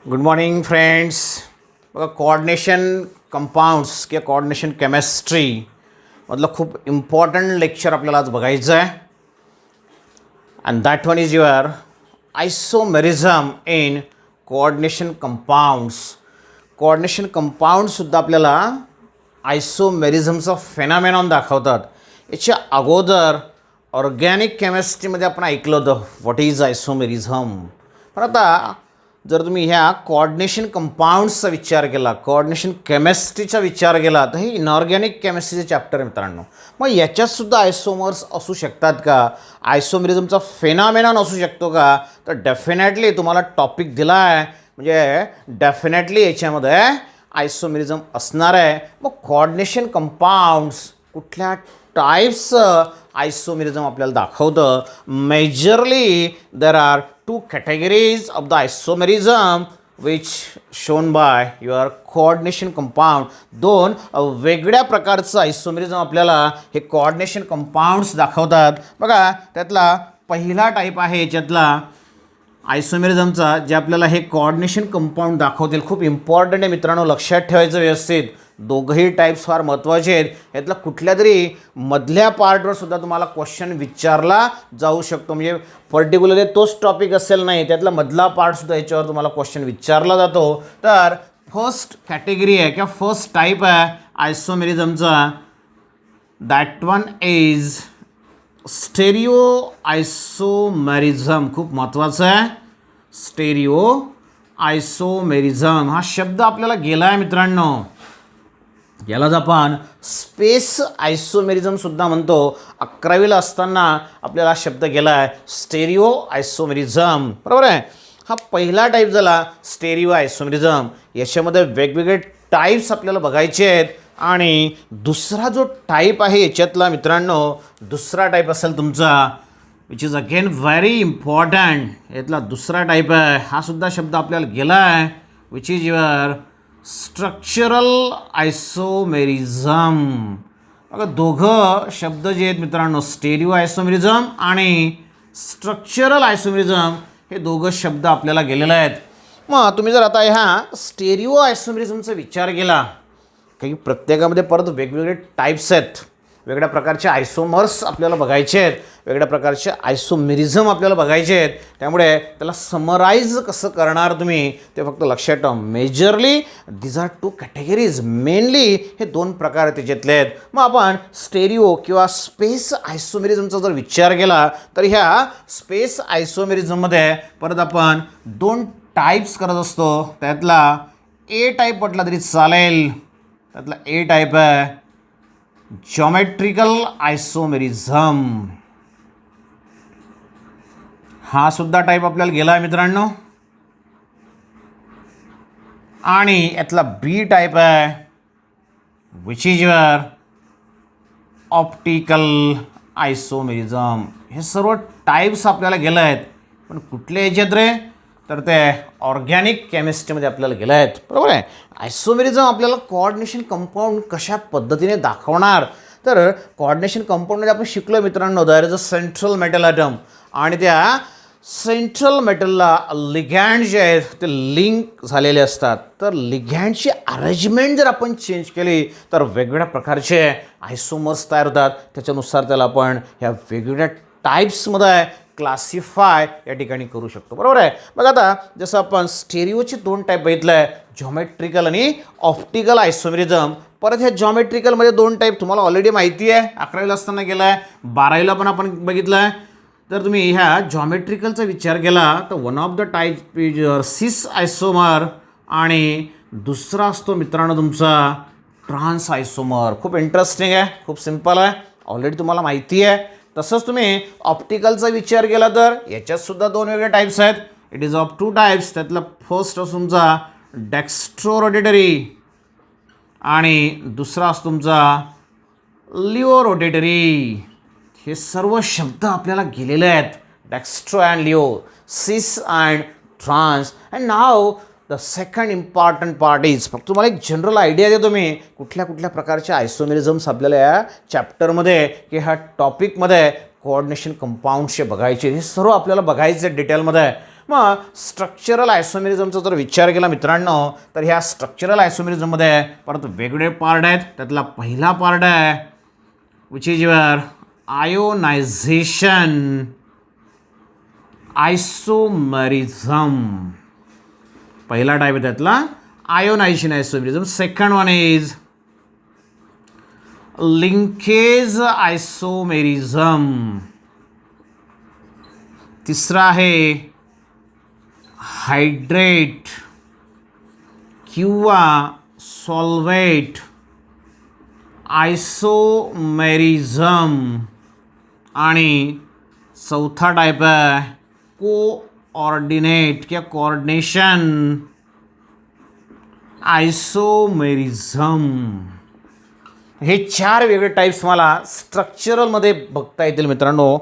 Good morning friends. बघा, coordination compounds किंवा coordination chemistry मधलं खूप इम्पॉर्टंट लेक्चर आपल्याला आज बघायचं आहे. And that one is your isomerism in coordination compounds. Coordination कंपाऊंडसुद्धा आपल्याला आयसोमेरिझमचा फेनॉमेनॉन दाखवतात. याच्या अगोदर ऑर्गॅनिक केमिस्ट्रीमध्ये आपण ऐकलं होतं व्हॉट इज आयसोमेरिझम. पण आता जर तुम्ही ह्या कोऑर्डिनेशन कंपाऊंड्सचा विचार केला, कोऑर्डिनेशन केमिस्ट्रीचा विचार केला, तर हे इनऑर्गॅनिक केमिस्ट्रीचे चॅप्टर आहे मित्रांनो. मग याच्यातसुद्धा आयसोमर्स असू शकतात का? आयसोमेरिझमचा फेनॉमेनॉन असू शकतो का? तर डेफिनेटली तुम्हाला टॉपिक दिला आहे म्हणजे डेफिनेटली याच्यामध्ये आयसोमेरिझम असणार आहे. मग कोऑर्डिनेशन कंपाऊंड्स कुठल्या टाईप्सचं आयसोमेरिझम आपल्याला दाखवतं? Majorly there are two categories of the isomerism which shown by your coordination compound. दोन वेगळ्या प्रकारचं आयसोमेरिझम आपल्याला हे कोऑर्डिनेशन कंपाऊंड्स दाखवतात. बघा, त्यातला पहिला टाईप आहे याच्यातला आयसोमेरिझमचा जे आपल्याला हे कोऑर्डिनेशन कंपाऊंड दाखवतील. खूप इम्पॉर्टंट आहे मित्रांनो, लक्षात ठेवायचं व्यवस्थित. दोघंही टाईप्स फार महत्त्वाचे आहेत. यातला कुठल्या तरी मधल्या पार्टवर सुद्धा तुम्हाला क्वेश्चन विचारला जाऊ शकतो. म्हणजे पर्टिक्युलरली तोच टॉपिक असेल नाही, त्यातला मधला पार्टसुद्धा याच्यावर तुम्हाला क्वेश्चन विचारला जातो. तर फर्स्ट कॅटेगरी आहे किंवा फर्स्ट टाईप आहे आयसोमेरिझमचा, that one is stereo isomerism. खूप महत्त्वाचं आहे स्टेरिओ आयसोमेरिझम. हा शब्द आपल्याला गेला आहे मित्रांनो. यालाच आपण स्पेस आयसोमेरिझमसुद्धा म्हणतो. 11वीला असताना आपल्याला हा शब्द गेला आहे स्टेरिओ आयसोमेरिझम, बरोबर आहे. हा पहिला टाईप झाला स्टेरिओ आयसोमेरिझम. याच्यामध्ये वेगवेगळे टाईप्स आपल्याला बघायचे आहेत. आणि दुसरा जो टाईप आहे याच्यातला मित्रांनो, दुसरा टाईप असेल तुमचा which is again very important. यातला दुसरा टाईप आहे, हा सुद्धा शब्द आपल्याला गेला आहे, which is your structural isomerism. बघा, दोघं शब्द जे आहेत मित्रांनो, स्टेरिओ आयसोमेरिझम आणि स्ट्रक्चरल आयसोमेरिझम, हे दोघं शब्द आपल्याला गेलेले आहेत. मग तुम्ही जर आता ह्या स्टेरिओ आयसोमेरिझमचा विचार केला, काही प्रत्येकामध्ये परत वेगवेगळे टाईप्स आहेत, वेगळ्या प्रकारचे आयसोमर्स आपल्याला बघायचे आहेत, वेगळ्या प्रकारचे आयसोमेरिझम आपल्याला बघायचे आहेत. त्यामुळे त्याला समराईज कसं करणार तुम्ही ते फक्त लक्षात ठेवा. Majorly these are two categories. Mainly हे दोन प्रकार त्याच्यातले आहेत. मग आपण स्टेरिओ किंवा स्पेस आयसोमेरिझमचा जर विचार केला तर ह्या स्पेस आयसोमेरिझममध्ये परत आपण दोन टाईप्स करत असतो. त्यातला ए टाईप म्हटला तरी चालेल. त्यातला ए टाईप आहे जॉमेट्रिकल आयसोमेरिझम. हा सुद्धा टाईप आपल्याला गेला आहे मित्रांनो. आणि यातला बी टाईप आहे which is your optical isomerism. हे सर्व टाईप्स आपल्याला गेले आहेत. पण कुठल्या याच्यात रे? तर ते ऑर्गॅनिक केमिस्ट्रीमध्ये आपल्याला गेले आहेत, बरोबर आहे. आयसोमेरिझम आपल्याला कोऑर्डिनेशन कंपाऊंड कशा पद्धतीने दाखवणार? तर कोऑर्डिनेशन कंपाऊंडमध्ये आपण शिकलो मित्रांनो, there is a central metal atom आणि त्या सेंट्रल मेटलला लिगॅंड जे आहेत ते लिंक झालेले असतात. तर लिगॅंडची अरेंजमेंट जर आपण चेंज केली तर वेगवेगळ्या प्रकारचे आयसोमर्स तयार होतात. त्याच्यानुसार त्याला आपण ह्या वेगवेगळ्या टाईप्समध्ये क्लासिफाय या ठिकाणी करू शकतो, बरोबर आहे. बघा, आता जसं आपण स्टेरिओचे दोन टाईप बघितलं आहे, जॉमेट्रिकल आणि ऑप्टिकल आयसोमेरिझम. परत ह्या जॉमेट्रिकलमध्ये दोन टाईप तुम्हाला ऑलरेडी माहिती आहे, 11वीला असताना गेला आहे, 12वीला पण आपण बघितलं आहे. तर तुम्ही ह्या जॉमेट्रिकलचा विचार केला तर one of the type is cis isomer आणि दुसरा असतो मित्रांनो तुमचा ट्रान्स आयसोमर. खूप इंटरेस्टिंग आहे, खूप सिम्पल आहे, ऑलरेडी तुम्हाला माहिती आहे. तसंच तुम्ही ऑप्टिकलचा विचार केला तर याच्यातसुद्धा दोन वेगळे टाईप्स आहेत. It is of two types. त्यातला फर्स्ट असतो तुमचा डेक्स्ट्रो रोटेटरी आणि दुसरा असतो तुमचा लिओ रोटेटरी. हे सर्व शब्द आपल्याला गेलेले आहेत, dextro and levo, cis and trans. And now the second important part is, फक्त तुम्हाला एक जनरल आयडिया देतो मी कुठल्या कुठल्या प्रकारचे आयसोमेरिझम्स आपल्याला या चॅप्टरमध्ये की ह्या टॉपिकमध्ये कोऑर्डिनेशन कंपाऊंड्सचे बघायचे. हे सर्व आपल्याला बघायचे डिटेलमध्ये. मग स्ट्रक्चरल आयसोमेरिझमचा जर विचार केला मित्रांनो, तर ह्या स्ट्रक्चरल आयसोमेरिझममध्ये परत वेगवेगळे पार्ट आहेत. त्यातला पहिला पार्ट आहे which is your ionization isomerism. पहिला टाईप आहे त्यातला ionization isomerism. Second one is linkage isomerism. तिसरा आहे हायड्रेट किंवा सॉल्वेट आयसोमेरिझम. आणि चौथा टाईप आहे कोऑर्डिनेट किंवा कोऑर्डिनेशन आयसोमेरिझम. हे 4 वेगळे टाईप्स मला स्ट्रक्चरलमध्ये बघता येतील मित्रांनो.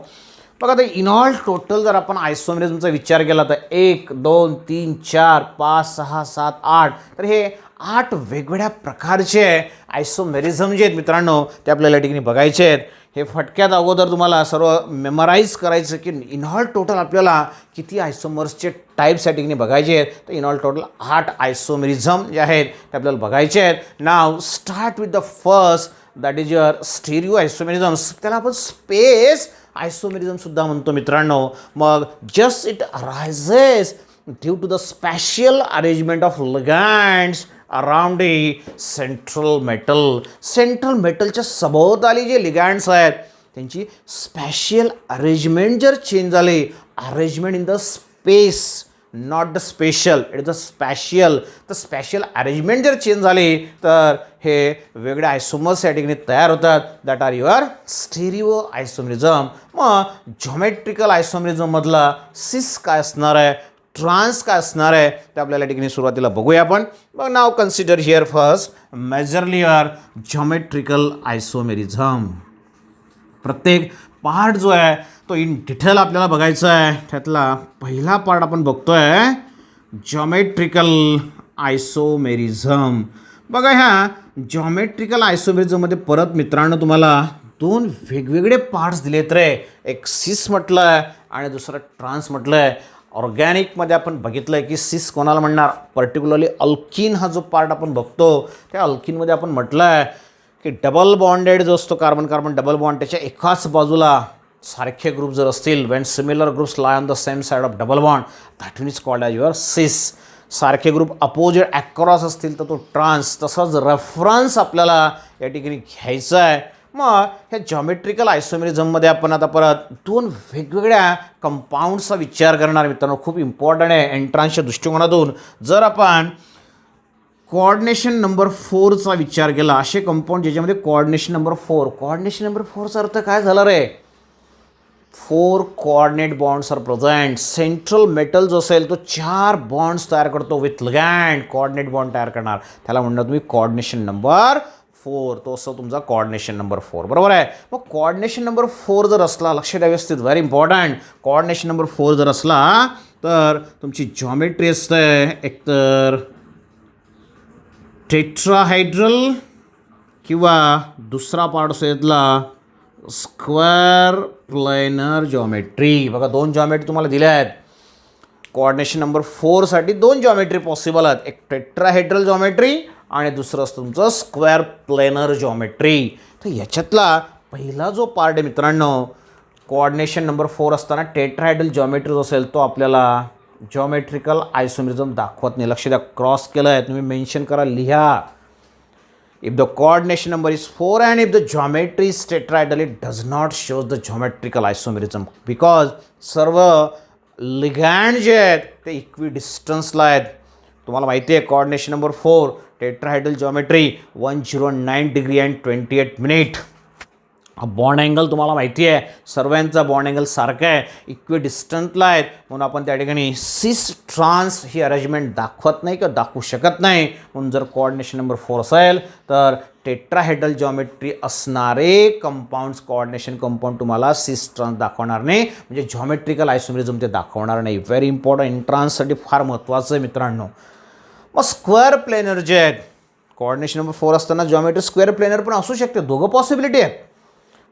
बघा आता इन ऑल टोटल जर आपण आयसोमेरिझमचा विचार केला तर 1 2 3 4 5 6 7 8, तर हे 8 वेगवेगळ्या प्रकारचे आयसोमेरिझम जे आहेत मित्रांनो ते आपल्याला या ठिकाणी बघायचे आहेत. हे फटक्यात अगोदर तुम्हाला सर्व मेमराईज करायचं की इन ऑल टोटल आपल्याला किती आयसोमर्सचे टाईप्स या ठिकाणी बघायचे आहेत. तर इन ऑल टोटल 8 आयसोमेरिझम जे आहेत ते आपल्याला बघायचे आहेत. Now start with the first, that is your stereo isomerisms. त्याला आपण स्पेस आयसोमेरिझम सुद्धा म्हणतो मित्रांनो. मग just it arises due to the spatial arrangement of ligands around a central metal. Central मेटलच्या सभोवताली जे लिगँड्स आहेत त्यांची स्पॅशियल अरेंजमेंट जर चेंज झाली, arrangement in the space, not the special, it is the spatial. तर स्पॅशियल अरेंजमेंट जर change झाली तर हे वेगळे आयसोमर्स या ठिकाणी तयार होतात. That are your stereo isomerism. मग जॉमेट्रिकल आयसोमेरिझममधला सिस काय असणार आहे, ट्रान्स काय असणार आहे ते आपल्याला या ठिकाणी सुरुवातीला बघूया आपण. मग now consider here first majorly your geometrical isomerism. प्रत्येक पार्ट जो आहे तो इन डिटेल आपल्याला बघायचा आहे. त्यातला पहिला पार्ट आपण बघतोय जॉमेट्रिकल आयसोमेरिझम. बघा ह्या जॉमेट्रिकल आयसोमेरिझममध्ये परत मित्रांनो तुम्हाला 2 वेगवेगळे पार्ट्स दिलेत रे. एक सिस म्हटलं आहे आणि दुसरं ट्रान्स म्हटलं आहे. ऑर्गॅनिकमध्ये आपण बघितलं आहे की सिस कोणाला म्हणणार, पर्टिक्युलरली अल्किन हा जो पार्ट आपण बघतो त्या अल्किनमध्ये आपण म्हटलं आहे की डबल बॉन्डेड जो असतो कार्बन कार्बन डबल बॉन्ड त्याच्या एकाच बाजूला सारखे ग्रुप जर असतील, Wien similar groups lie on the same side of double bond, that means called as your सिस. सारखे ग्रुप अपोजिट ॲक्रॉस असतील तर तो ट्रान्स. तसंच रेफरन्स आपल्याला या ठिकाणी घ्यायचा आहे. मग ह्या जॉमेट्रिकल आयसोमेरिझममध्ये आपण आता परत 2 वेगवेगळ्या कंपाऊंड्सचा विचार करणार मित्रांनो. खूप इम्पॉर्टंट आहे एंट्रान्सच्या दृष्टिकोनातून. जर आपण कोऑर्डिनेशन नंबर 4चा विचार केला, असे कंपाऊंड ज्याच्यामध्ये कोऑर्डिनेशन नंबर 4, कोऑर्डिनेशन नंबर 4चा अर्थ काय झाला रे, 4 coordinate bonds are present. Central metal जो असेल तो 4 बॉन्ड्स तयार करतो विथ लिगँड, कोऑर्डिनेट बॉन्ड तयार करणार, त्याला म्हणणार तुम्ही कोऑर्डिनेशन नंबर 4. तो असं तुमचा कोऑर्डिनेशन नंबर 4, बरोबर आहे. मग कोऑर्डिनेशन नंबर 4 जर असला, लक्ष द्या व्यवस्थित, व्हेरी इम्पॉर्टंट. कोऑर्डिनेशन नंबर 4 जर असला तर तुमची जॉमेट्री असते एकतर टेट्राहायड्रल किंवा दुसरा पार्ट असतो यातला स्क्वेअर प्लेनर जॉमेट्री. बघा 2 जॉमेट्री तुम्हाला दिल्या आहेत. कोऑर्डिनेशन नंबर 4साठी 2 जॉमेट्री पॉसिबल आहेत. एक टेट्राहायड्रल जॉमेट्री आणि दुसरं असतं तुमचं स्क्वेअर प्लेनर जॉमेट्री. तर याच्यातला पहिला जो पार्ट आहे मित्रांनो, कोऑर्डिनेशन नंबर 4 असताना टेट्राहायड्रल जॉमेट्री जो असेल तो आपल्याला जॉमेट्रिकल आयसोमेरिझम दाखवत नाही. लक्ष द्या, क्रॉस केलं आहे, तुम्ही मेन्शन करा, लिहा. If the coordination number is 4 and if the geometry is tetrahedral, it does not show the geometrical isomerism because सर्व लिगँड जे आहेत ते इक्विडिस्टन्सला आहेत. तुम्हाला माहिती आहे coordination number 4 tetrahedral geometry 109 degree and 28 minute. Bond angle तुम्हाला माहिती आहे, सर्वांचा बॉन्ड अँगल सारखा आहे, इक्विडिस्टंटला आहेत, म्हणून आपण त्या ठिकाणी सिस ट्रान्स ही अरेंजमेंट दाखवत नाही किंवा दाखवू शकत नाही. म्हणून जर कोऑर्डिनेशन नंबर 4 असेल तर टेट्राहायड्रल जॉमेट्री असणारे कंपाऊंड्स, कोऑर्डिनेशन कंपाऊंड तुम्हाला सिस ट्रान्स दाखवणार नाही, म्हणजे जॉमेट्रिकल आयसोमेरिझम ते दाखवणार नाही. व्हेरी इम्पॉर्टंट, एंट्रान्ससाठी फार महत्त्वाचं आहे मित्रांनो. मग स्क्वेअर प्लेनर जे आहेत, कोऑर्डिनेशन नंबर 4 असताना जॉमेट्री स्क्वेअर प्लेनर पण असू शकते, दोघं पॉसिबिलिटी आहेत.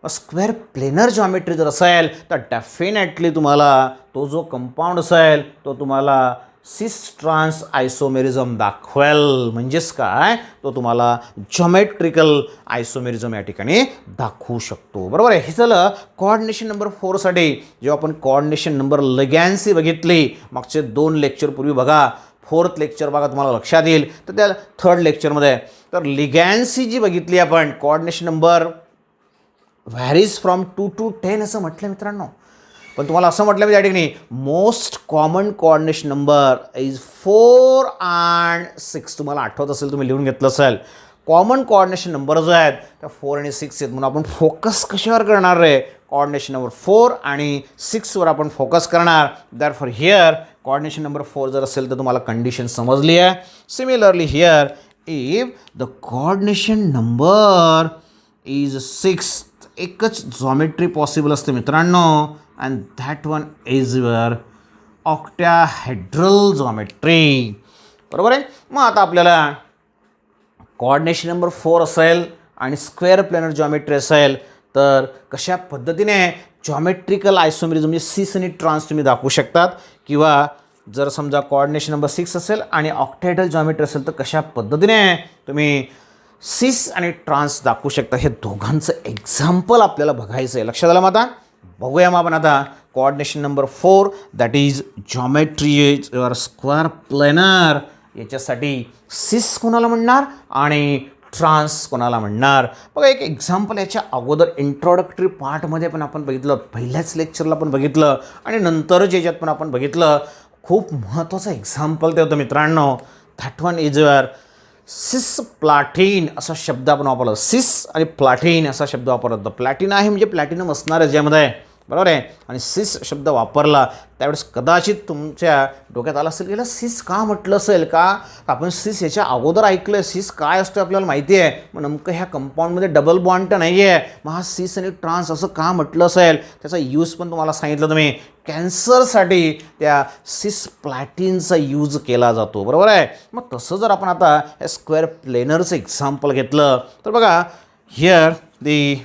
स्क्वेअर प्लेनर जॉमेट्री जर असेल तर डेफिनेटली तुम्हाला तो जो कंपाऊंड असेल तो तुम्हाला सिस ट्रान्स आयसोमेरिझम दाखवेल. म्हणजेच काय, तो तुम्हाला जॉमेट्रिकल आयसोमेरिझम या ठिकाणी दाखवू शकतो. बरोबर आहे. हे झालं कोऑर्डिनेशन नंबर 4साठी. जेव्हा आपण कोऑर्डिनेशन नंबर लिगॅन्सी बघितली मागचे 2 लेक्चरपूर्वी बघा, 4th लेक्चर बघा तुम्हाला लक्षात येईल, तर त्या 3rd लेक्चरमध्ये तर लिगॅन्सी जी बघितली आपण coordination number varies from 2 to 10 असं म्हटलं मित्रांनो. पण तुम्हाला असं म्हटलं मी त्या ठिकाणी most common coordination number is 4 and 6. तुम्हाला आठवत असेल, तुम्ही लिहून घेतलं असेल. कॉमन कोऑर्डिनेशन नंबर जो आहेत त्या 4 आणि 6 आहेत. म्हणून आपण फोकस कशावर करणार रे, कोऑर्डिनेशन नंबर 4 आणि 6वर आपण फोकस करणार. That for here coordination number 4 जर असेल तर तुम्हाला कंडिशन समजली आहे. Similarly here if the coordination number is 6, एकच जॉमेट्री पॉसिबल असते मित्रांनो, and that one is your octahedral geometry. बरोबर आहे. मग आता आपल्याला कोऑर्डिनेशन नंबर 4 असेल आणि स्क्वेअर प्लेनर जॉमेट्री असेल तर कशा पद्धतीने जॉमेट्रिकल आयसोमेरिझम म्हणजे सिस आणि ट्रान्स तुम्ही दाखवू शकतात, किंवा जर समजा कोऑर्डिनेशन नंबर 6 असेल आणि ऑक्टॅहेड्रल जॉमेट्री असेल तर कशा पद्धतीने तुम्ही सिस आणि ट्रान्स दाखवू शकता. हे दोघांचं एक्झाम्पल आपल्याला बघायचं आहे. लक्षात आलं. मग आता बघूया मग आपण आता coordination number 4 that is geometry your square planar. याच्यासाठी सिस कोणाला म्हणणार आणि ट्रान्स कोणाला म्हणणार. बघा एक एक्झाम्पल याच्या अगोदर इंट्रोडक्टरी पार्टमध्ये पण आपण बघितलं, पहिल्याच लेक्चरला पण बघितलं आणि नंतरच याच्यात पण आपण बघितलं. खूप महत्त्वाचं एक्झाम्पल ते होतं मित्रांनो. दॅट वन इज युअर सिस प्लॅटिन असा शब्द आपण वापरला. सिस आणि प्लॅटिन असा शब्द वापरला. प्लॅटिन आहे म्हणजे प्लॅटिनम असणार आहे ज्यामध्ये, बरोबर आहे. आणि सिस शब्द वापरला त्यावेळेस कदाचित तुमच्या डोक्यात आलं असेल की याला सिस का म्हटलं असेल, का आपण सिस याच्या अगोदर ऐकलं आहे. सिस काय असतो आपल्याला माहिती आहे, मग नेमकं ह्या कंपाऊंडमध्ये डबल बॉन्ड तर नाही आहे, मग हा सिस आणि ट्रान्स असं का म्हटलं असेल. त्याचा यूज पण तुम्हाला सांगितलं तुम्ही, कॅन्सरसाठी त्या सिस प्लॅटिनचा यूज केला जातो. बरोबर आहे. मग तसं जर आपण आता या स्क्वेअर प्लेनरचं एक्झाम्पल घेतलं तर बघा here the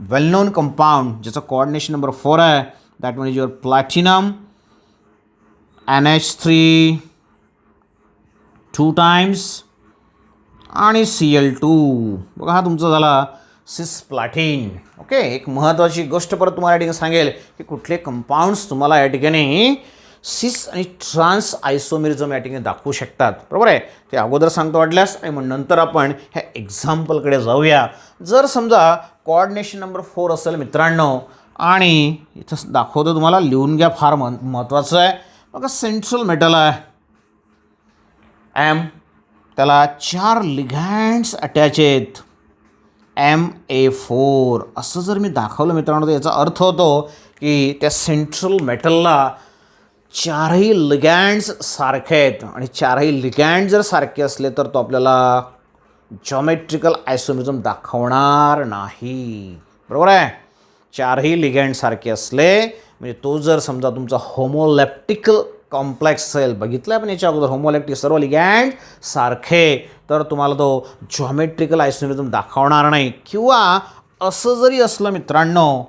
well non compound ज्याचं कोऑर्डिनेशन नंबर 4 आहे, that one is your platinum NH3 2 times आणि Cl2. बघा हा तुमचा झाला सिस प्लॅटिन. ओके. एक महत्त्वाची गोष्ट परत तुम्हाला या ठिकाणी सांगेल की कुठले कंपाऊंड्स तुम्हाला या ठिकाणी सिस आणि ट्रान्स आयसोमेरिझम या ठिकाणी दाखवू शकतात. बरोबर आहे. ते अगोदर सांगतो वाटल्यास, आणि मग नंतर आपण ह्या एक्झाम्पलकडे जाऊया. जर समजा कोऑर्डिनेशन नंबर 4 असेल मित्रांनो, आणि इथं दाखवतो तुम्हाला, लिहून घ्या, फार महत्त्वाचं आहे. बघा सेंट्रल मेटल आहे एम, त्याला 4 लिगँड्स अटॅच आहेत Ma4. असं जर मी दाखवलं मित्रांनो तर याचा अर्थ होतो की त्या सेंट्रल मेटलला 4ही लिगँड्स सारखे आहेत, आणि 4ही लिगँड जर सारखे असले तर तो आपल्याला जॉमेट्रिकल आयसोमेरिझम दाखवणार नाही. बरोबर आहे. 4ही लिगँड सारखे असले म्हणजे तो जर समजा तुमचा होमोलेप्टिकल कॉम्प्लेक्स असेल, बघितलं आपण याच्या अगोदर, होमोलेप्टिक सर्व लिगँड सारखे, तर तुम्हाला तो जॉमेट्रिकल आयसोमेरिझम दाखवणार नाही. किंवा असं जरी असलं मित्रांनो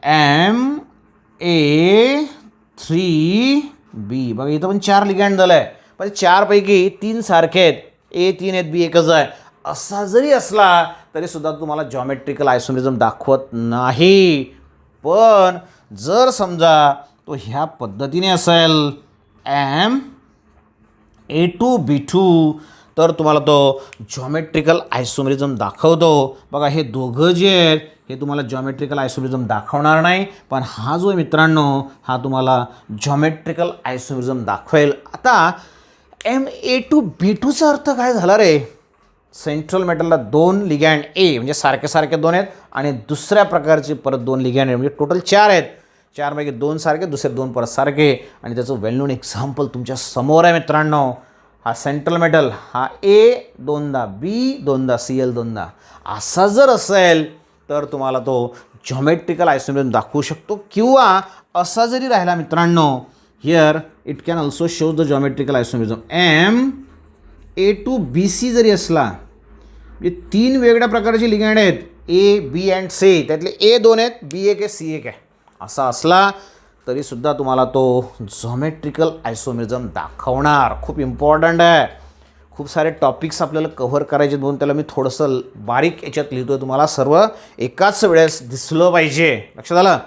Ma3B, बघा इथं पण 4 लिगँड झालं आहे, पण 4 पैकी 3 सारखे आहेत, A3 आहेत, B एकच आहे. असा जरी असला तरी सुद्धा तुम्हाला जॉमेट्रिकल आयसोमेरिझम दाखवत नाही. पण जर समजा तो ह्या पद्धतीने असेल Ma2B2 तर तुम्हाला तो जॉमेट्रिकल आयसोमेरिझम दाखवतो. बघा हे दोघं जे आहेत हे तुम्हाला जॉमेट्रिकल आयसोमेरिझम दाखवणार नाही, पण हा जो आहे मित्रांनो हा तुम्हाला जॉमेट्रिकल आयसोमेरिझम दाखवेल. आता Ma2B2चा अर्थ काय झाला रे, सेंट्रल मेटलला 2 लिगँड ए म्हणजे सारखे सारखे 2 आहेत, आणि दुसऱ्या प्रकारचे परत 2 लिगँड आहेत, म्हणजे टोटल 4 आहेत. 4 पैकी 2 सारखे, दुसरे 2 परत सारखे. आणि त्याचं वेल नोन एक्झाम्पल तुमच्या समोर आहे मित्रांनो. हा सेंट्रल मेटल हा A 2दा, B 2दा, Cl 2दा असा जर असेल तर तुम्हाला तो जॉमेट्रिकल आयसोमेरिझम दाखवू शकतो. किंवा असा जरी राहिला मित्रांनो, here it can also show the geometrical isomerism. Ma2BC जरी असला, म्हणजे 3 वेगळ्या प्रकारचे लिगँड आहेत, ए बी अँड सी, त्यातले ए 2 आहेत, बी 1 आहे, सी 1 आहे. असा असला तरीसुद्धा तुम्हाला तो झॉमेट्रिकल आयसोमेरिझम दाखवणार. खूप इम्पॉर्टंट आहे. खूप सारे टॉपिक्स आपल्याला कव्हर करायचे म्हणून त्याला मी थोडंसं बारीक याच्यात लिहितो आहे, तुम्हाला सर्व एकाच वेळेस दिसलं पाहिजे. लक्षात आलं.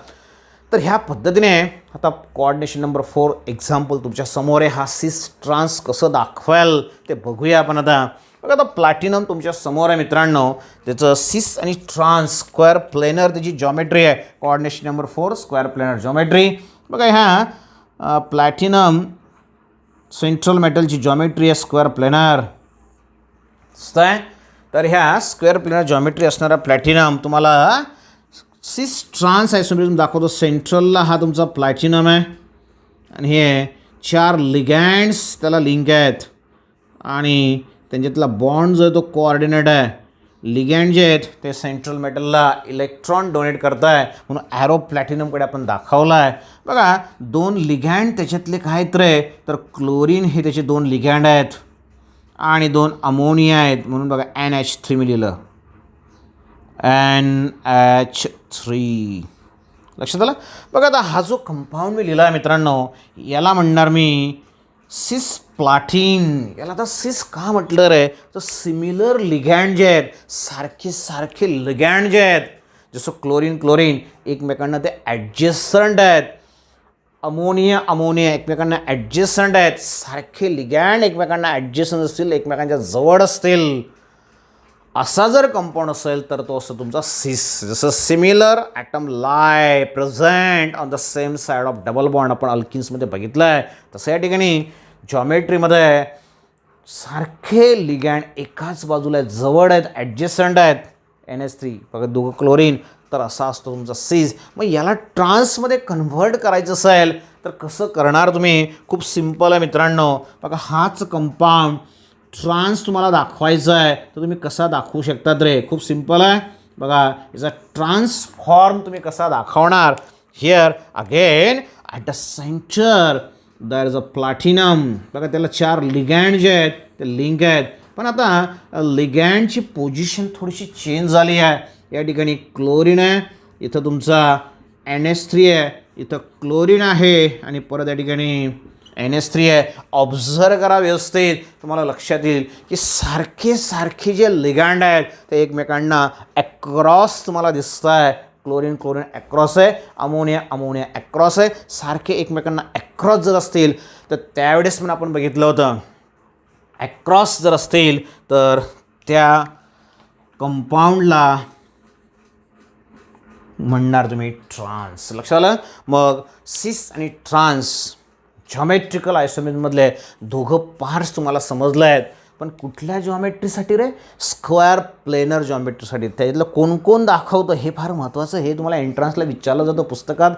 तर ह्या पद्धतीने आता कोऑर्डिनेशन नंबर 4 एक्झाम्पल तुमच्या समोर आहे. हा सिस ट्रान्स कसं दाखवाल ते बघूया आपण आता. बघा आता प्लॅटिनम तुमच्या समोर आहे मित्रांनो. त्याचं सिस आणि ट्रान्स स्क्वेअर प्लेनर त्याची जॉमेट्री आहे. Coordination number 4 square planar geometry. बघा ह्या प्लॅटिनम सेंट्रल मेटलची जॉमेट्री आहे स्क्वेअर प्लेनर. तर ह्या स्क्वेअर प्लेनर जॉमेट्री असणारा प्लॅटिनम तुम्हाला सिस ट्रान्स आयसोमेरिझम दाखवतो. सेंट्रलला हा तुमचा प्लॅटिनम आहे आणि हे 4 लिगँड्स त्याला लिंक आहेत आणि त्यांच्यातला बॉन्ड जो आहे तो कोऑर्डिनेट आहे. लिगँड जे आहेत ते सेंट्रल मेटलला इलेक्ट्रॉन डोनेट करत आहे म्हणून ॲरो प्लॅटिनमकडे आपण दाखवला आहे. बघा 2 लिगँड त्याच्यातले काय तर क्लोरीन हे त्याचे 2 लिगँड आहेत आणि 2 अमोनिया आहेत म्हणून बघा NH3 मी लिहिलं. NH3 लक्षात आलं. बघा आता हा जो कंपाऊंड मी लिहिला आहे मित्रांनो याला म्हणणार मी सिस प्लॅटिन. याला आता सिस का म्हटलं रे, तर सिमिलर लिगँड जे आहेत सारखे लिगँड जे आहेत जसं क्लोरीन एकमेकांना ते ॲडजस्टंट आहेत. अमोनिया एकमेकांना ॲडजस्टंट आहेत. सारखे लिगँड एकमेकांना ॲडजस्टंट असतील, एकमेकांच्या जवळ असतील, असा जर कंपाऊंड असेल तर तो असं तुमचा सिस. जसं similar atom lie present on the same side of double bond आपण अल्किन्समध्ये बघितलं आहे, तसं या ठिकाणी जॉमेट्रीमध्ये सारखे लिगँड एकाच बाजूला आहेत, जवळ आहेत, ॲडजस्टंट आहेत. NH3 बघा 2 क्लोरीन, तर असा असतो तुमचा सिस. मग याला ट्रान्समध्ये कन्व्हर्ट करायचं असेल तर कसं करणार तुम्ही? खूप सिम्पल आहे मित्रांनो. बघा हाच कंपाऊंड ट्रान्स तुम्हाला दाखवायचा आहे तर तुम्ही कसा दाखवू शकतात रे? खूप सिम्पल आहे. बघा याचा ट्रान्सफॉर्म तुम्ही कसा दाखवणार? Here again at the centre there is a platinum. बघा त्याला 4 लिगँड जे आहेत ते लिंक आहेत, पण आता लिगँडची पोझिशन थोडीशी चेंज झाली आहे. या ठिकाणी क्लोरीन आहे, इथं तुमचा NH3 आहे, इथं क्लोरीन आहे आणि परत या ठिकाणी NH3 आहे. ऑब्झर्व करा व्यवस्थित, तुम्हाला लक्षात येईल की सारखे जे लिगँड आहेत ते एकमेकांना ॲक्रॉस तुम्हाला दिसत आहे. क्लोरीन ॲक्रॉस आहे, अमोनिया ॲक्रॉस आहे. सारखे एकमेकांना ॲक्रॉस जर असतील तर त्यावेळेस पण आपण बघितलं होतं ॲक्रॉस जर असतील तर त्या कंपाऊंडला म्हणणार तुम्ही ट्रान्स. लक्षात आलं. मग सिस आणि ट्रान्स जॉमेट्रिकल आयसोमेरिझममधले दोघं पार्ट्स तुम्हाला समजले आहेत, पण कुठल्या जॉमेट्रीसाठी रे? Square planar जॉमेट्रीसाठी. त्यातलं कोण दाखवतं हे फार महत्त्वाचं. हे तुम्हाला एंट्रन्सला विचारलं जातं, पुस्तकात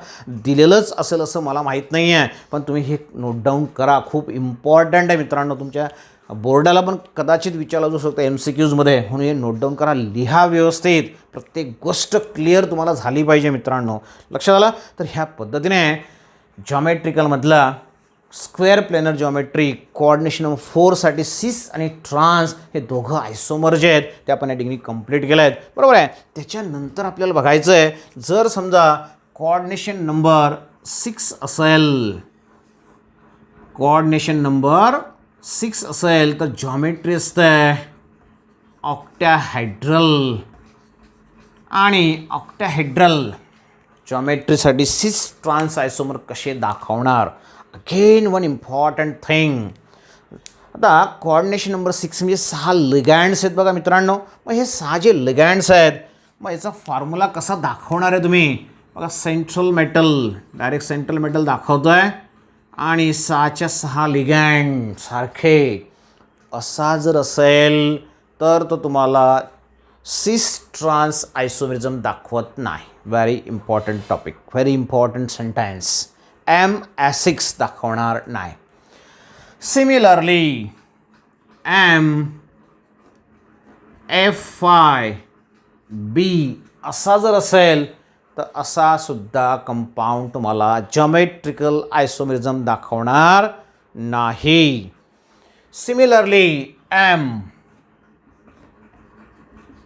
दिलेलंच असेल असं मला माहीत नाही आहे, पण तुम्ही हे नोट डाऊन करा. खूप इम्पॉर्टंट आहे मित्रांनो. तुमच्या बोर्डाला पण कदाचित विचारलं जाऊ शकतं MCQजमध्ये, म्हणून हे नोट डाऊन करा, लिहा व्यवस्थित. प्रत्येक गोष्ट क्लिअर तुम्हाला झाली पाहिजे मित्रांनो. लक्षात आलं. तर ह्या पद्धतीने जॉमेट्रिकलमधला square planar geometry coordination number 4 साठी सिस आणि ट्रान्स हे दोघं आयसोमर जे आहेत ते आपण या ठिकाणी कंप्लीट केलं आहेत. बरोबर आहे. त्याच्यानंतर आपल्याला बघायचं आहे, जर समजा कोऑर्डिनेशन नंबर 6 असेल, कोऑर्डिनेशन नंबर 6 असेल तर जॉमेट्री असते ऑक्टॅहेड्रल. आणि ऑक्टॅहेड्रल जॉमेट्रीसाठी सिस ट्रान्स आयसोमर कसे दाखवणार? Again one important thing. आता कोऑर्डिनेशन नंबर 6 म्हणजे 6 लिगँड्स आहेत बघा मित्रांनो. मग हे 6 जे लिगँड्स आहेत मग याचा फॉर्म्युला कसा दाखवणार आहे तुम्ही? बघा central metal, direct central metal दाखवतो आहे आणि 6च्या 6 लिगँड सारखे असा जर असेल तर तो तुम्हाला सिस ट्रान्स आयसोमेरिझम दाखवत नाही. Very important topic, very important sentence. M6 दाखवणार नाही. सिमिलरली MF5B असा जर असेल तर असा सुद्धा कंपाऊंड तुम्हाला जॉमेट्रिकल आयसोमेरिझम दाखवणार नाही. सिमिलरली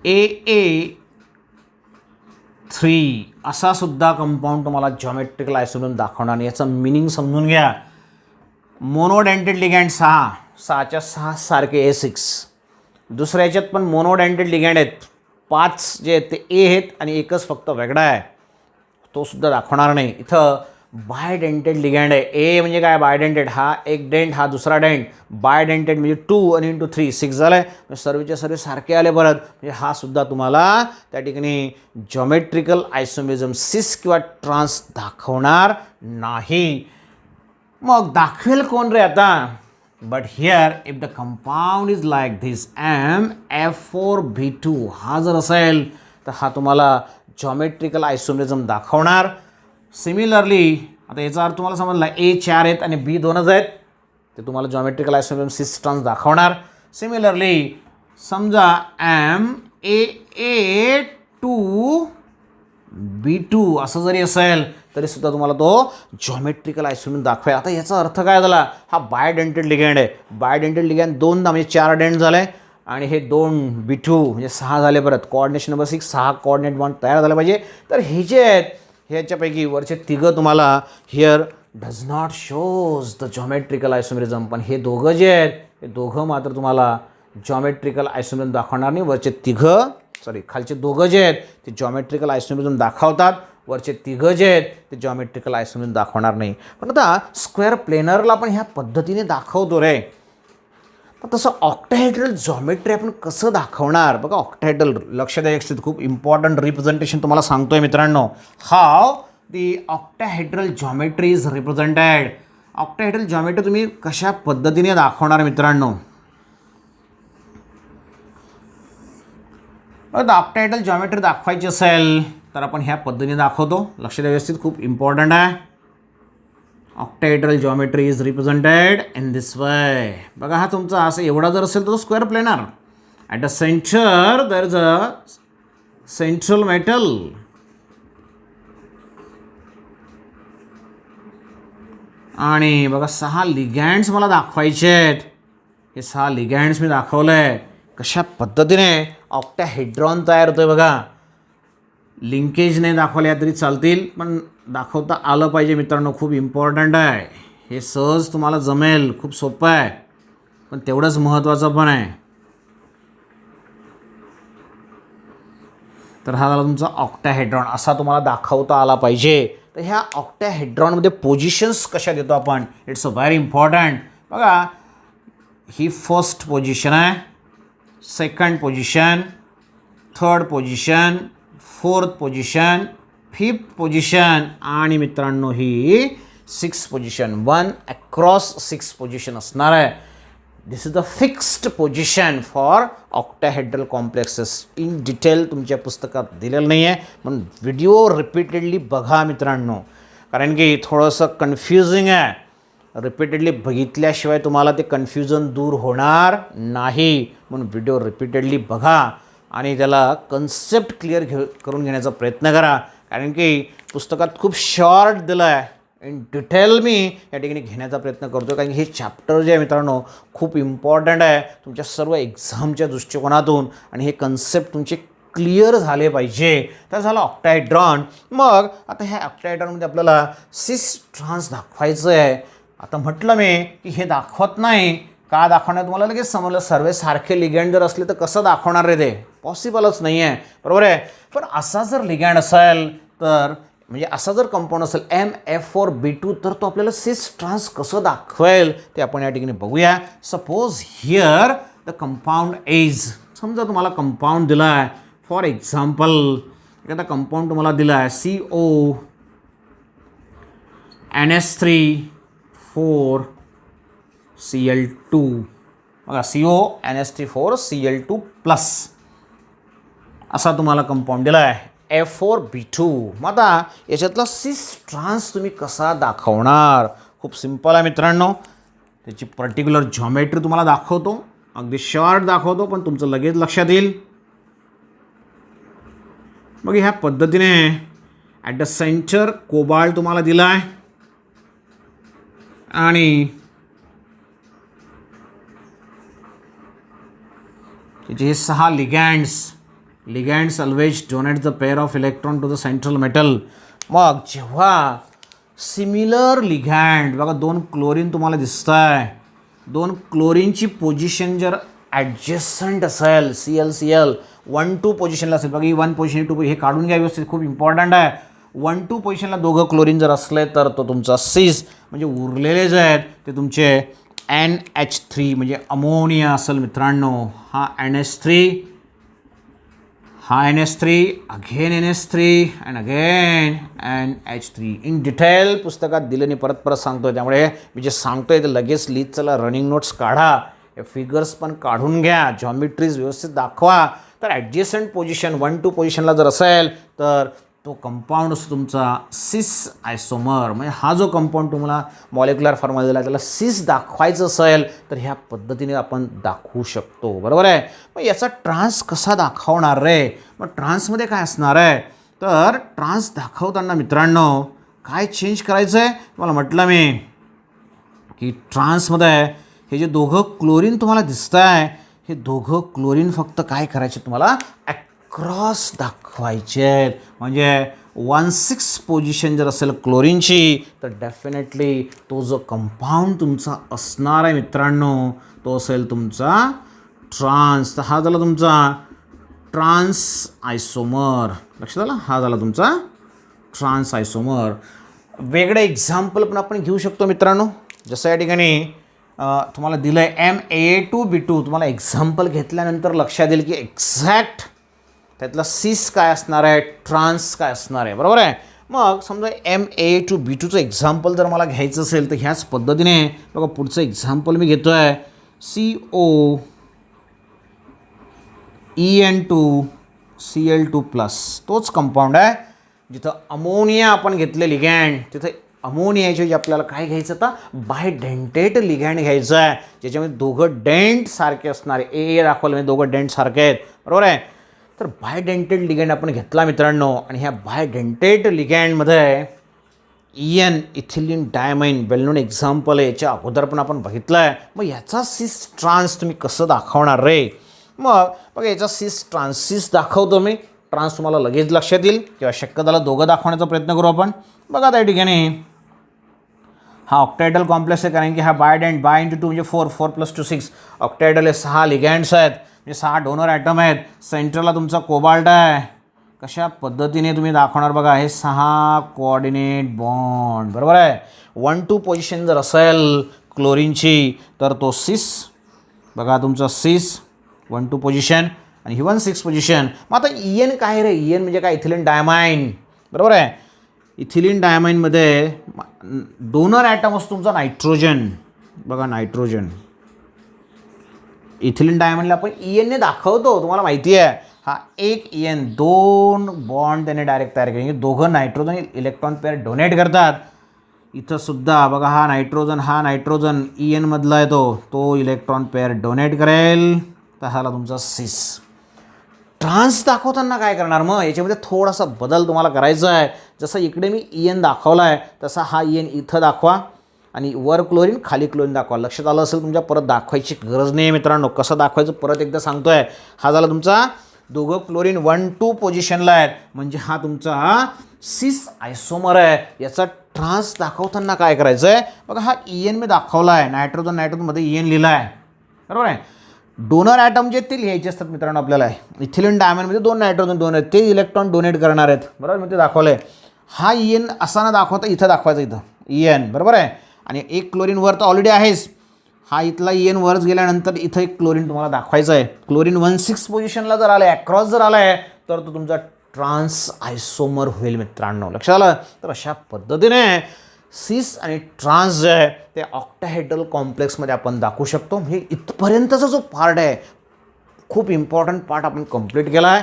AA 3 असा सुद्धा कंपाऊंड तुम्हाला जॉमेट्रिकल आयसोमरिझम दाखवणार. याचं मिनिंग समजून घ्या. मोनोडेंटेड लिगँड 6च्या 6 सारखे A6. दुसऱ्या ह्याच्यात पण मोनोडेंटेड लिगँड आहेत. 5 जे आहेत ते ए आहेत आणि एकच फक्त वेगळा आहे, तो सुद्धा दाखवणार नाही. इथं बायडेंटेड लिगँड आहे. ए म्हणजे काय, बायडेंटेड, हा एक डेंट, हा दुसरा डेंट. बायडेंटेड म्हणजे 2 आणि इंटू 3 6 झालं आहे. सर्वचे सर्व सारखे आले परत. म्हणजे हा सुद्धा तुम्हाला त्या ठिकाणी जॉमेट्रिकल आयसोमरिझम सिस किंवा ट्रान्स दाखवणार नाही. मग दाखवेल कोण रे आता? But here if the compound is like this MF4B2 हा जर असेल तर हा तुम्हाला जॉमेट्रिकल आयसोमरिझम दाखवणार. सिमिलरली आता याचा अर्थ तुम्हाला समजला, A4 आहेत आणि B2च आहेत, ते तुम्हाला जॉमेट्रिकल आयसोमरिझम सिस ट्रान्स दाखवणार. सिमिलरली समजा MA2B2 असं जरी असेल तरी सुद्धा तुम्हाला तो जॉमेट्रिकल आयसोमरिझम दाखवेल. आता याचा अर्थ काय झाला? हा बायडेंटेड लिगँड आहे. बायडेंटेड लिगँड 2दा म्हणजे 4 डेंट झाले आणि हे 2 B2 म्हणजे 6 झाले. परत कोऑर्डिनेशन नंबर 6 6 कोऑर्डिनेट बॉन्ड तयार झाला पाहिजे. तर हे जे आहेत ह्याच्यापैकी वरचे तिघं तुम्हाला here does not shows the geometrical isomerism, पण हे दोघं जे आहेत हे दोघं मात्र तुम्हाला जॉमेट्रिकल आयसोमरिझम दाखवणार नाही. वरचे तिघं खालचे दोघं जे आहेत ते जॉमेट्रिकल आयसोमरिझम दाखवतात, वरचे तिघं जे आहेत ते जॉमेट्रिकल आयसोमरिझम दाखवणार नाही. पण आता स्क्वेअर प्लेनरला आपण ह्या पद्धतीने दाखवतो रे, पण तसं ऑक्टाहेड्रल जॉमेट्री आपण कसं दाखवणार? बघा ऑक्टाहेड्रल, लक्ष द्या, खूप इम्पॉर्टंट रिप्रेझेंटेशन तुम्हाला सांगतोय मित्रांनो. How the octahedral geometry is represented. Octahedral geometry तुम्ही कशा पद्धतीने दाखवणार मित्रांनो? ऑक्टाहेड्रल जॉमेट्री दाखवायची असेल तर आपण ह्या पद्धतीने दाखवतो. लक्ष द्या, खूप इम्पॉर्टंट आहे. Octahedral geometry is represented in this way. बघा हा तुमचा असं एवढा जर असेल तर तो square planar. At the centre there is a central metal आणि बघा 6 लिगँड्स मला दाखवायचे आहेत. हे 6 लिगँड्स मी दाखवलं आहे. कशा पद्धतीने ऑक्टाहेड्रॉन तयार होतोय बघा. लिंकेज नाही दाखवल्या तरी चालतील, पण दाखवता आलं पाहिजे मित्रांनो, खूप इम्पॉर्टंट आहे. हे सहज तुम्हाला जमेल, खूप सोपं आहे, पण तेवढंच महत्त्वाचं पण आहे. तर हा झाला तुमचा ऑक्टाहेड्रॉन, असा तुम्हाला दाखवता आला पाहिजे. तर ह्या ऑक्टाहेड्रॉनमध्ये पोझिशन्स कशा देतो आपण, इट्स अ व्हेरी इम्पॉर्टंट. बघा ही फर्स्ट पोझिशन आहे, second position, third position, fourth position, fifth position आणि मित्रांनो ही 6th पोझिशन. 1 अक्रॉस 6 पोझिशन असणार आहे. This is the fixed position for octahedral complexes. In detail तुमच्या पुस्तकात दिलेलं नाही आहे, पण व्हिडिओ रिपीटेडली बघा मित्रांनो, कारण की थोडंसं कन्फ्युजिंग आहे. रिपीटेडली बघितल्याशिवाय तुम्हाला ते कन्फ्युजन दूर होणार नाही. म्हणून व्हिडिओ रिपीटेडली बघा आणि त्याला कन्सेप्ट क्लिअर करून घेण्याचा प्रयत्न करा, कारण की पुस्तकात खूप शॉर्ट दिलं आहे. इन डिटेल मी या ठिकाणी घेण्याचा प्रयत्न करतो, कारण की हे चॅप्टर जे आहे मित्रांनो खूप इम्पॉर्टंट आहे तुमच्या सर्व एक्झामच्या दृष्टिकोनातून, आणि हे कन्सेप्ट तुमचे क्लिअर झाले पाहिजे. तर झालं ऑक्टाहेड्रॉन. मग आता ह्या ऑक्टाहेड्रॉनमध्ये आपल्याला सिस ट्रान्स दाखवायचं आहे. आता म्हटलं मी की हे दाखवत नाही, का दाखवणार तुम्हाला लगेच समजलं. सर्व सारखे लिगँड जर असले तर कसं दाखवणार रे? ते पॉसिबलच नाही आहे, बरोबर आहे. पण असा जर लिगँड असेल तर, म्हणजे असा जर कंपाऊंड असेल MF4B2, तर तो आपल्याला सिस ट्रान्स कसं दाखवेल ते आपण या ठिकाणी बघूया. Suppose here the compound is, समजा तुम्हाला कंपाऊंड दिला आहे, फॉर एक्झाम्पल एखादा कंपाऊंड तुम्हाला दिला आहे CONS3,4Cl2. बघा CONS3,4Cl2 प्लस असा तुम्हाला कंपाऊंड दिला आहे F4B2. मग आता याच्यातला सिस ट्रान्स तुम्ही कसा दाखवणार? खूप सिम्पल आहे मित्रांनो. त्याची पर्टिक्युलर जॉमेट्री तुम्हाला दाखवतो, अगदी शॉर्ट दाखवतो, पण तुमचं लगेच लक्षात येईल. मग ह्या पद्धतीने ॲट द सेंटर कोबाल्ट तुम्हाला दिला आहे आणि त्याचे हे 6 ligands ligands always donate the pair of electron to the central metal. मग जेव्हा सिमिलर लिगँड बघा, 2 क्लोरीन तुम्हाला दिसत आहे, 2 क्लोरीनची पोझिशन जर ॲडजस्टंट असेल, CL 1-2 पोझिशनला असेल, बघा ही 1 पोझिशन 2, हे काढून घ्या व्यवस्थित, खूप इम्पॉर्टंट आहे. 1-2 पोझिशनला दोघं क्लोरीन जर असले तर तो तुमचा सिस, म्हणजे उरलेले जे आहेत ते तुमचे NH3 म्हणजे अमोनिया असेल मित्रांनो. हा NH3, हा NH3, again NH3 and again NH3. In detail पुस्तकात दिलं नाही, परत सांगतोय, त्यामुळे मी जे सांगतोय ते लगेच लिहित चला, रनिंग नोट्स काढा, हे फिगर्स पण काढून घ्या, जॉमेट्रीज व्यवस्थित दाखवा. तर ॲडजस्टंट पोझिशन 1-2 पोझिशनला जर असेल तर तो कंपाऊंड असतो तुमचा सिस आयसोमर. म्हणजे हा जो कंपाऊंड तुम्हाला मॉलिक्युलर फॉर्म्युला दिला त्याला सिस दाखवायचं असेल तर ह्या पद्धतीने आपण दाखवू शकतो. बरोबर आहे. मग याचा ट्रान्स कसा दाखवणार रे? मग ट्रान्समध्ये काय असणार आहे? तर ट्रान्स दाखवताना मित्रांनो काय चेंज करायचं आहे? मला म्हटलं मी की ट्रान्समध्ये हे जे दोघं क्लोरीन तुम्हाला दिसत आहे, हे दोघं क्लोरीन फक्त काय करायचे, तुम्हाला क्रॉस दाखवायचे आहेत. म्हणजे 1-6 पोझिशन जर असेल क्लोरीनची तर डेफिनेटली तो जो कंपाऊंड तुमचा असणार आहे मित्रांनो तो असेल तुमचा ट्रान्स. तर हा झाला तुमचा ट्रान्स आयसोमर. लक्षात आलं? हा झाला तुमचा ट्रान्स आयसोमर. वेगळं एक्झाम्पल पण आपण घेऊ शकतो मित्रांनो. जसं या ठिकाणी तुम्हाला दिलं आहे MA2B2. तुम्हाला एक्झाम्पल घेतल्यानंतर लक्षात येईल की एक्झॅक्ट त्यातला सिस काय असणार आहे, ट्रान्स काय असणार आहे. बरोबर आहे. मग समजा MA2B2चं एक्झाम्पल जर मला घ्यायचं असेल तर ह्याच पद्धतीने बघा, पुढचं एक्झाम्पल मी घेतो आहे COEN2Cl2+. तोच कंपाऊंड आहे. जिथं अमोनिया आपण घेतले लिगँड, तिथं अमोनियाचे आपल्याला काय घ्यायचं, आता बायडेंटेट लिगँड घ्यायचं आहे, ज्याच्यामध्ये दोघं डेंट सारखे असणारे. ए दाखवलं म्हणजे दोघं डेंट सारखे आहेत. बरोबर आहे. तर बायडेंटेड लिगँड आपण घेतला मित्रांनो, आणि ह्या बायडेंटेड लिगँडमध्ये EN इथिलीन डायमाइन वेल नोन एक्झाम्पल आहे, याच्या अगोदर पण आपण बघितलं आहे. मग याचा सिस ट्रान्स तुम्ही कसं दाखवणार रे? मग बघा, याचा सिस ट्रान्सिस दाखवतो मी. ट्रान्स तुम्हाला लगेच लक्षात येईल, किंवा शक्य झाला दोघं दाखवण्याचा प्रयत्न करू आपण. बघा त्या ठिकाणी हा ऑक्टायडल कॉम्प्लेक्स आहे, कारण की हा बाय इंटू 2 म्हणजे 4, 4 + 2 6. ऑक्टायडल हे 6 लिगँड्स आहेत, म्हणजे 6 डोनर ॲटम आहेत. सेंटरला तुमचा कोबाल्ट आहे. कशा पद्धतीने तुम्ही दाखवणार बघा, हे 6 कोऑर्डिनेट बॉन्ड. बरोबर आहे. 1-2 पोझिशन जर असेल क्लोरीनची तर तो सिस, बघा तुमचा सिस 1-2 पोझिशन, आणि ही 1-6 पोझिशन. मग आता EN काय रे? EN म्हणजे काय? Ethylene diamine. बरोबर आहे. इथिलीन डायमाइनमध्ये डोनर ॲटम असतो तुमचा नायट्रोजन. बघा नायट्रोजन. इथिलीन डायमाइनला आपण EN दाखवतो, तुम्हाला माहिती आहे. हा एक EN, 2 बॉन्ड त्याने डायरेक्ट तयार केले, दोघं नायट्रोजन इलेक्ट्रॉन पेअर डोनेट करतात. इथं सुद्धा बघा, हा नायट्रोजन EN मधला आहे, तो इलेक्ट्रॉन पेअर डोनेट करेल. तर हाला तुमचा सिस. ट्रान्स दाखवताना काय करणार? मग याच्यामध्ये थोडासा बदल तुम्हाला करायचा आहे. जसं इकडे मी EN दाखवला आहे तसा हा EN इथं दाखवा, आणि वर क्लोरीन खाली क्लोरीन दाखवा. लक्षात आलं असेल तुमच्या, परत दाखवायची गरज नाही मित्रांनो. कसं दाखवायचं परत एकदा सांगतोय. हा झाला तुमचा दोघं क्लोरीन 1-2 पोझिशनला आहेत, म्हणजे हा तुमचा सिस आयसोमर आहे. याचा ट्रान्स दाखवताना काय करायचं आहे? बघा, हा EN मी दाखवला आहे, नायट्रोजनमध्ये EN लिहिला आहे. बरोबर आहे. डोनर ॲटम जे ते लिहायचे असतात मित्रांनो आपल्याला. इथिलीन डायमाइनमध्ये 2 नायट्रोजन डोनर आहेत, ते इलेक्ट्रॉन डोनेट करणार आहेत. बरोबर, मी ते दाखवलं आहे. हा EN असा ना दाखवता, इथं दाखवायचं, इथं EN. बरोबर आहे. आणि एक क्लोरीन वर तर ऑलरेडी आहेच. हा इथला EN वरच गेल्यानंतर इथं एक क्लोरीन तुम्हाला दाखवायचं आहे. क्लोरीन 1-6 पोझिशनला जर आलं आहे, अक्रॉस जर आला आहे, तर तो तुमचा ट्रान्स आयसोमर होईल मित्रांनो. लक्षात आलं? तर अशा पद्धतीने सिस आणि ट्रान्स जे आहे ते ऑक्टाहेड्रल कॉम्प्लेक्समध्ये आपण दाखवू शकतो. म्हणजे इथपर्यंतचा जो पार्ट आहे, खूप इम्पॉर्टंट पार्ट आपण कंप्लीट केला आहे.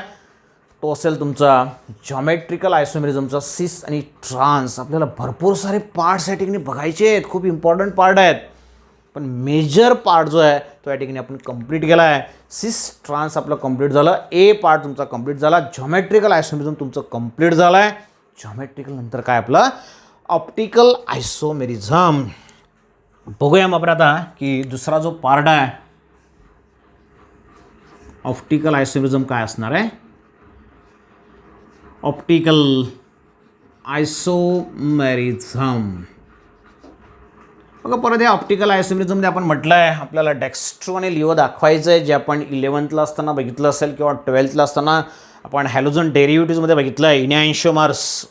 तो असेल तुमचा जॉमेट्रिकल आयसोमेरिझमचा सिस आणि ट्रान्स. आपल्याला भरपूर सारे पार्ट्स या ठिकाणी बघायचे आहेत, खूप इम्पॉर्टंट पार्ट आहेत, पण मेजर पार्ट जो आहे तो या ठिकाणी आपण कंप्लीट केला आहे. सिस ट्रान्स आपलं कंप्लीट झालं. ए पार्ट तुमचा कंप्लीट झाला. जॉमेट्रिकल आयसोमेरिझम तुमचं कंप्लीट झालं आहे. जॉमेट्रिकल नंतर काय आपलं ऑप्टिकल आयसोमेरिझम. बघूया मग आता की दुसरा जो पार्ट आहे ऑप्टिकल आयसोमेरिझम काय असणार आहे. Optical isomerism. बघा परत या ऑप्टिकल आयसोमेरिझममध्ये आपण म्हटलं आहे आपल्याला डेक्स्ट्रो आणि लिओ दाखवायचं आहे, जे आपण 11th असताना बघितलं असेल किंवा 12th असताना आपण हॅलोजन डेरिव्हेटिव्हमध्ये बघितलं आहे. Enantiomers,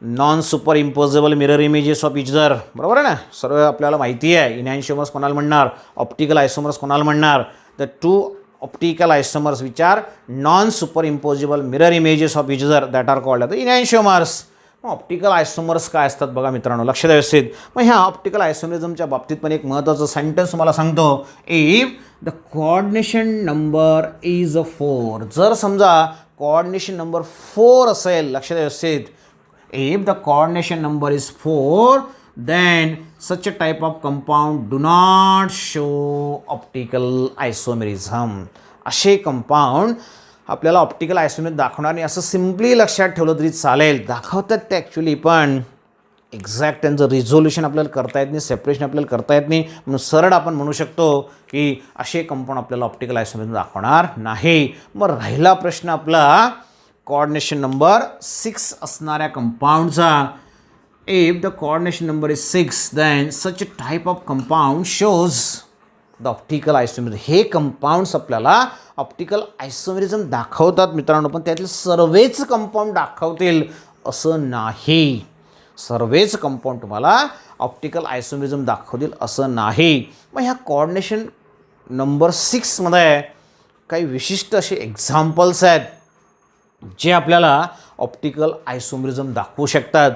non super imposable mirror images of each other, बरोबर आहे ना. सर्व आपल्याला माहिती आहे. इनॅन्शिओमर्स कोणाला म्हणणार, ऑप्टिकल आयसोमर्स कोणाला म्हणणार. The two optical isomers which are non super imposable mirror images of each other that are called the enantiomers. मग ऑप्टिकल आयसोमर्स काय असतात बघा मित्रांनो, लक्ष द्या व्यवस्थित. मग ह्या ऑप्टिकल आयसोमेरिझमच्या बाबतीत पण एक महत्त्वाचं सेंटेन्स तुम्हाला सांगतो. If the coordination number is 4, जर समजा कोऑर्डिनेशन नंबर 4 असेल, लक्ष द्या व्यवस्थित. If the coordination number is 4 then such a type of compound do not show optical isomerism. असे कंपाऊंड आपल्याला ऑप्टिकल आयसोमेरिझम दाखवणार नाही असं सिम्पली लक्षात ठेवलं तरी चालेल. दाखवतात ते ॲक्च्युली, पण एक्झॅक्ट त्यांचं रिझोल्युशन आपल्याला करता येत नाही, सेपरेशन आपल्याला करता येत नाही. म्हणून सरळ आपण म्हणू शकतो की असे कंपाऊंड आपल्याला ऑप्टिकल आयसोमेरिझम दाखवणार नाही. मग राहिला प्रश्न आपला कोऑर्डिनेशन नंबर 6 असणाऱ्या कंपाऊंडचा. If the coordination number is 6, then such a type of compound shows the optical isomerism. हे कंपाऊंड्स आपल्याला ऑप्टिकल आयसोमेरिझम दाखवतात मित्रांनो, पण त्यातील सर्वच कंपाऊंड दाखवतील असं नाही. सर्वच कंपाऊंड तुम्हाला ऑप्टिकल आयसोमेरिझम दाखवतील असं नाही. मग ह्या कोऑर्डिनेशन नंबर 6मध्ये काही विशिष्ट असे एक्झाम्पल्स आहेत जे आपल्याला ऑप्टिकल आयसोमेरिझम दाखवू शकतात.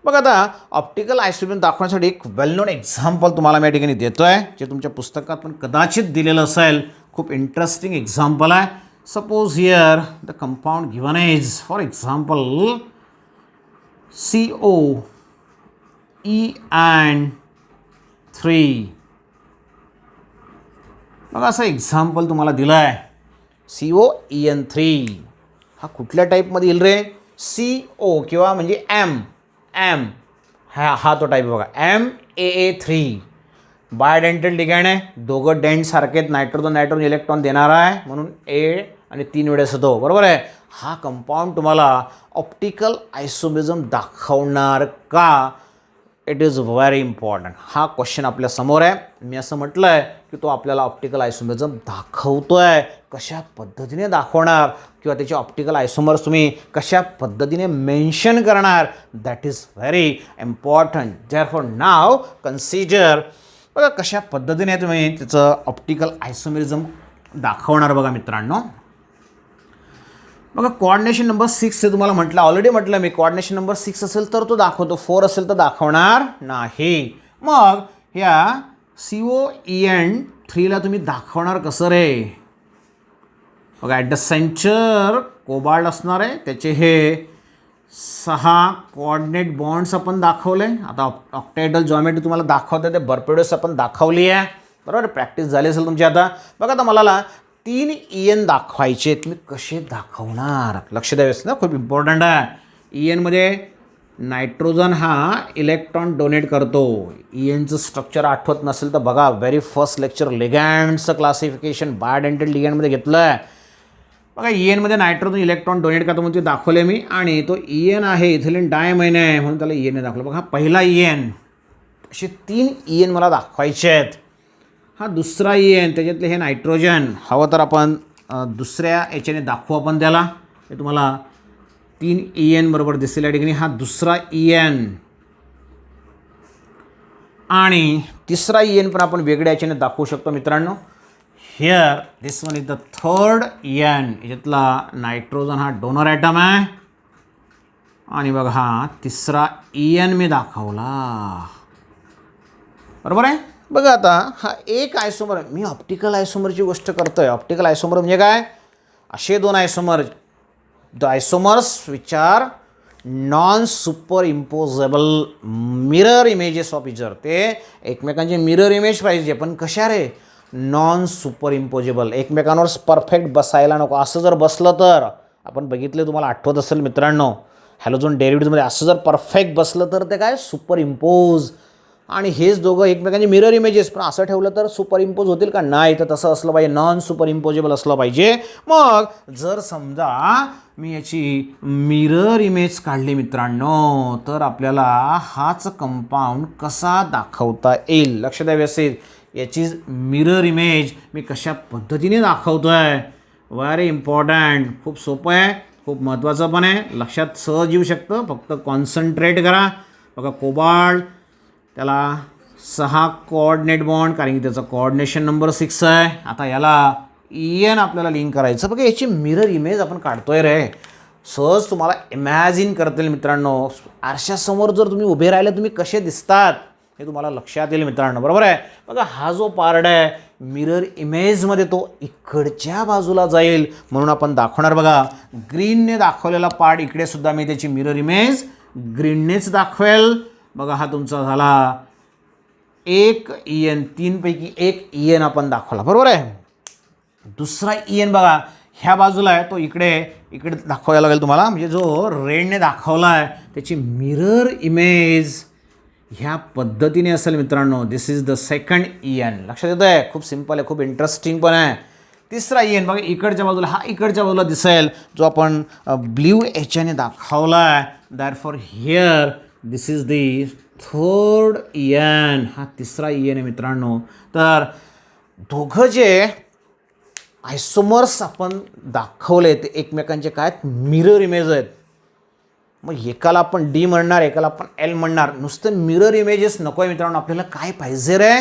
बघा आता ऑप्टिकल आयसोमेरिझम दाखवण्यासाठी एक वेल नोन एक्झाम्पल तुम्हाला मी या ठिकाणी देतो आहे, जे तुमच्या पुस्तकात पण कदाचित दिलेलं असेल. खूप इंटरेस्टिंग एक्झाम्पल आहे. Suppose here the compound given is for example COEN3. बघा असं एक्झाम्पल तुम्हाला दिलं आहे. COEN3 हा कुठल्या टाईपमध्ये येईल रे. CO किंवा म्हणजे M हा तो टाईप बघा. MAA3 बायडेंटल लिगँड आहे. दोघं डेंट सारखे आहेत. नायट्रोजन इलेक्ट्रॉन देणार आहे म्हणून A आणि 3 वेळेस होतो, बरोबर आहे. हा कंपाऊंड तुम्हाला ऑप्टिकल आयसोमेरिझम दाखवणार का. It is very important. हा क्वेश्चन आपल्या समोर आहे. मी असं म्हटलं आहे की तो आपल्याला ऑप्टिकल आयसोमेरिझम दाखवतो आहे. कशा पद्धतीने दाखवणार किंवा त्याचे ऑप्टिकल आयसोमर्स तुम्ही कशा पद्धतीने मेन्शन करणार, that is very important. Therefore now consider. बघा कशा पद्धतीने तुम्ही त्याचं ऑप्टिकल आयसोमेरिझम दाखवणार बघा मित्रांनो. बघा कोऑर्डिनेशन नंबर 6 हे तुम्हाला म्हटलं, ऑलरेडी म्हटलं मी, कोऑर्डिनेशन नंबर 6 असेल तर तो दाखवतो, 4 असेल तर दाखवणार नाही. मग ह्या COEN3ला तुम्ही दाखवणार कसं रे. बघा ॲट द सेंटर कोबाल्ट असणार आहे. त्याचे हे 6 कोऑर्डिनेट बॉन्ड्स आपण दाखवले. आता ऑक्टाहेड्रल जॉमेट्री तुम्हाला दाखवते ते बर्पेडोस आपण दाखवली आहे, बरोबर. प्रॅक्टिस झाली असेल तुमची. आता बघा आता मला 3 EN दाखवायचे, तुम्ही कसे दाखवणार लक्ष द्यावेच ना, खूप इम्पॉर्टंट आहे. ENमध्ये नायट्रोजन हा इलेक्ट्रॉन डोनेट करतो. ENचं स्ट्रक्चर आठवत नसेल तर बघा, व्हेरी फर्स्ट लेक्चर लिगँड्सचं क्लासिफिकेशन बायडेंटल लिगँडमध्ये घेतलं आहे. बघा ENमध्ये नायट्रोजन इलेक्ट्रॉन डोनेट करतो म्हणून ते दाखवले मी. आणि तो EN आहे इथिलीन डायमाइन आहे म्हणून त्याला EN दाखवलं. बघा पहिला EN, असे 3 EN मला दाखवायचे आहेत. हा दुसरा EN, त्याच्यातले हे नायट्रोजन हवं तर आपण दुसऱ्या याच्याने दाखवू आपण त्याला. हे तुम्हाला 3 EN बरोबर दिसेल या ठिकाणी. हा दुसरा EN आणि तिसरा EN पण आपण वेगळ्या याच्याने दाखवू शकतो मित्रांनो. Here this one is the third EN. याच्यातला नायट्रोजन हा डोनर ॲटम आहे. आणि बघा हा तिसरा EN मी दाखवला, बरोबर आहे. बघा आता हा एक आयसोमर, मी ऑप्टिकल आयसोमरची गोष्ट करतो आहे. ऑप्टिकल आयसोमर म्हणजे काय, असे 2 isomer, the isomers which are non super imposable mirror images of each other. ते एकमेकांचे मिरर इमेज पाहिजे, पण कशा रे, नॉन सुपर इम्पोजेबल, एकमेकांवर परफेक्ट बसायला नको. असं जर बसलं तर आपण बघितले, तुम्हाला आठवत असेल मित्रांनो, हॅलोजन डेरिव्हेटिव्हमध्ये असं जर परफेक्ट बसलं तर ते काय सुपर इम्पोज आणि हेच दोघं एकमेकांचे मिरर इमेजेस, पण असं ठेवलं तर सुपर इम्पोज होतील का? नाही, तर तसं असलं पाहिजे, नॉन सुपर इम्पोजेबल असलं पाहिजे. मग जर समजा मी याची मिरर इमेज काढली मित्रांनो, तर आपल्याला हाच कंपाऊंड कसा दाखवता येईल? लक्ष द्या व्यवस्थित. याची मिरर इमेज मी कशा पद्धतीने दाखवतो आहे? Very important. खूप सोपं आहे, खूप महत्त्वाचं पण आहे, लक्षात सहज येऊ शकतं, फक्त कॉन्सन्ट्रेट करा. बघा कोबाल्ट, त्याला 6 कोऑर्डिनेट बॉन्ड, कारण की त्याचा कोऑर्डिनेशन नंबर 6 आहे. आता याला EN आपल्याला लिंक करायचं. बघा याची मिरर इमेज आपण काढतोय रे. सहज तुम्हाला इमॅजिन करता येईल मित्रांनो. आरशासमोर जर तुम्ही उभे राहिले तुम्ही कसे दिसतात हे तुम्हाला लक्षात येईल मित्रांनो, बरोबर आहे. बघा हा जो पार्ट आहे मिरर इमेजमध्ये तो इकडच्या बाजूला जाईल, म्हणून आपण दाखवणार. बघा ग्रीनने दाखवलेला पार्ट इकडे सुद्धा मी त्याची मिरर इमेज ग्रीननेच दाखवेल. बघा हा तुमचा झाला एक EN, 3 पैकी एक EN आपण दाखवला, बरोबर आहे. दुसरा EN बघा ह्या बाजूला आहे, तो इकडे दाखवायला लागेल तुम्हाला. म्हणजे जो रेडने दाखवला आहे त्याची मिरर इमेज ह्या पद्धतीने असेल मित्रांनो. दिस इज द सेकंड EN. लक्षात येतं आहे? खूप सिम्पल आहे, खूप इंटरेस्टिंग पण आहे. तिसरा EN बघा इकडच्या बाजूला, हा इकडच्या बाजूला दिसेल, जो आपण ब्ल्यू ह्याच्याने दाखवला आहे. Therefore here this is the third EN. हा तिसरा EN आहे मित्रांनो. तर दोघं जे आयसोमर्स आपण दाखवले ते एकमेकांचे काय मिरर इमेज आहेत. मग एकाला आपण D म्हणणार, एकाला आपण L म्हणणार. नुसतं मिरर इमेजेस नको आहे मित्रांनो, आपल्याला काय पाहिजे रे?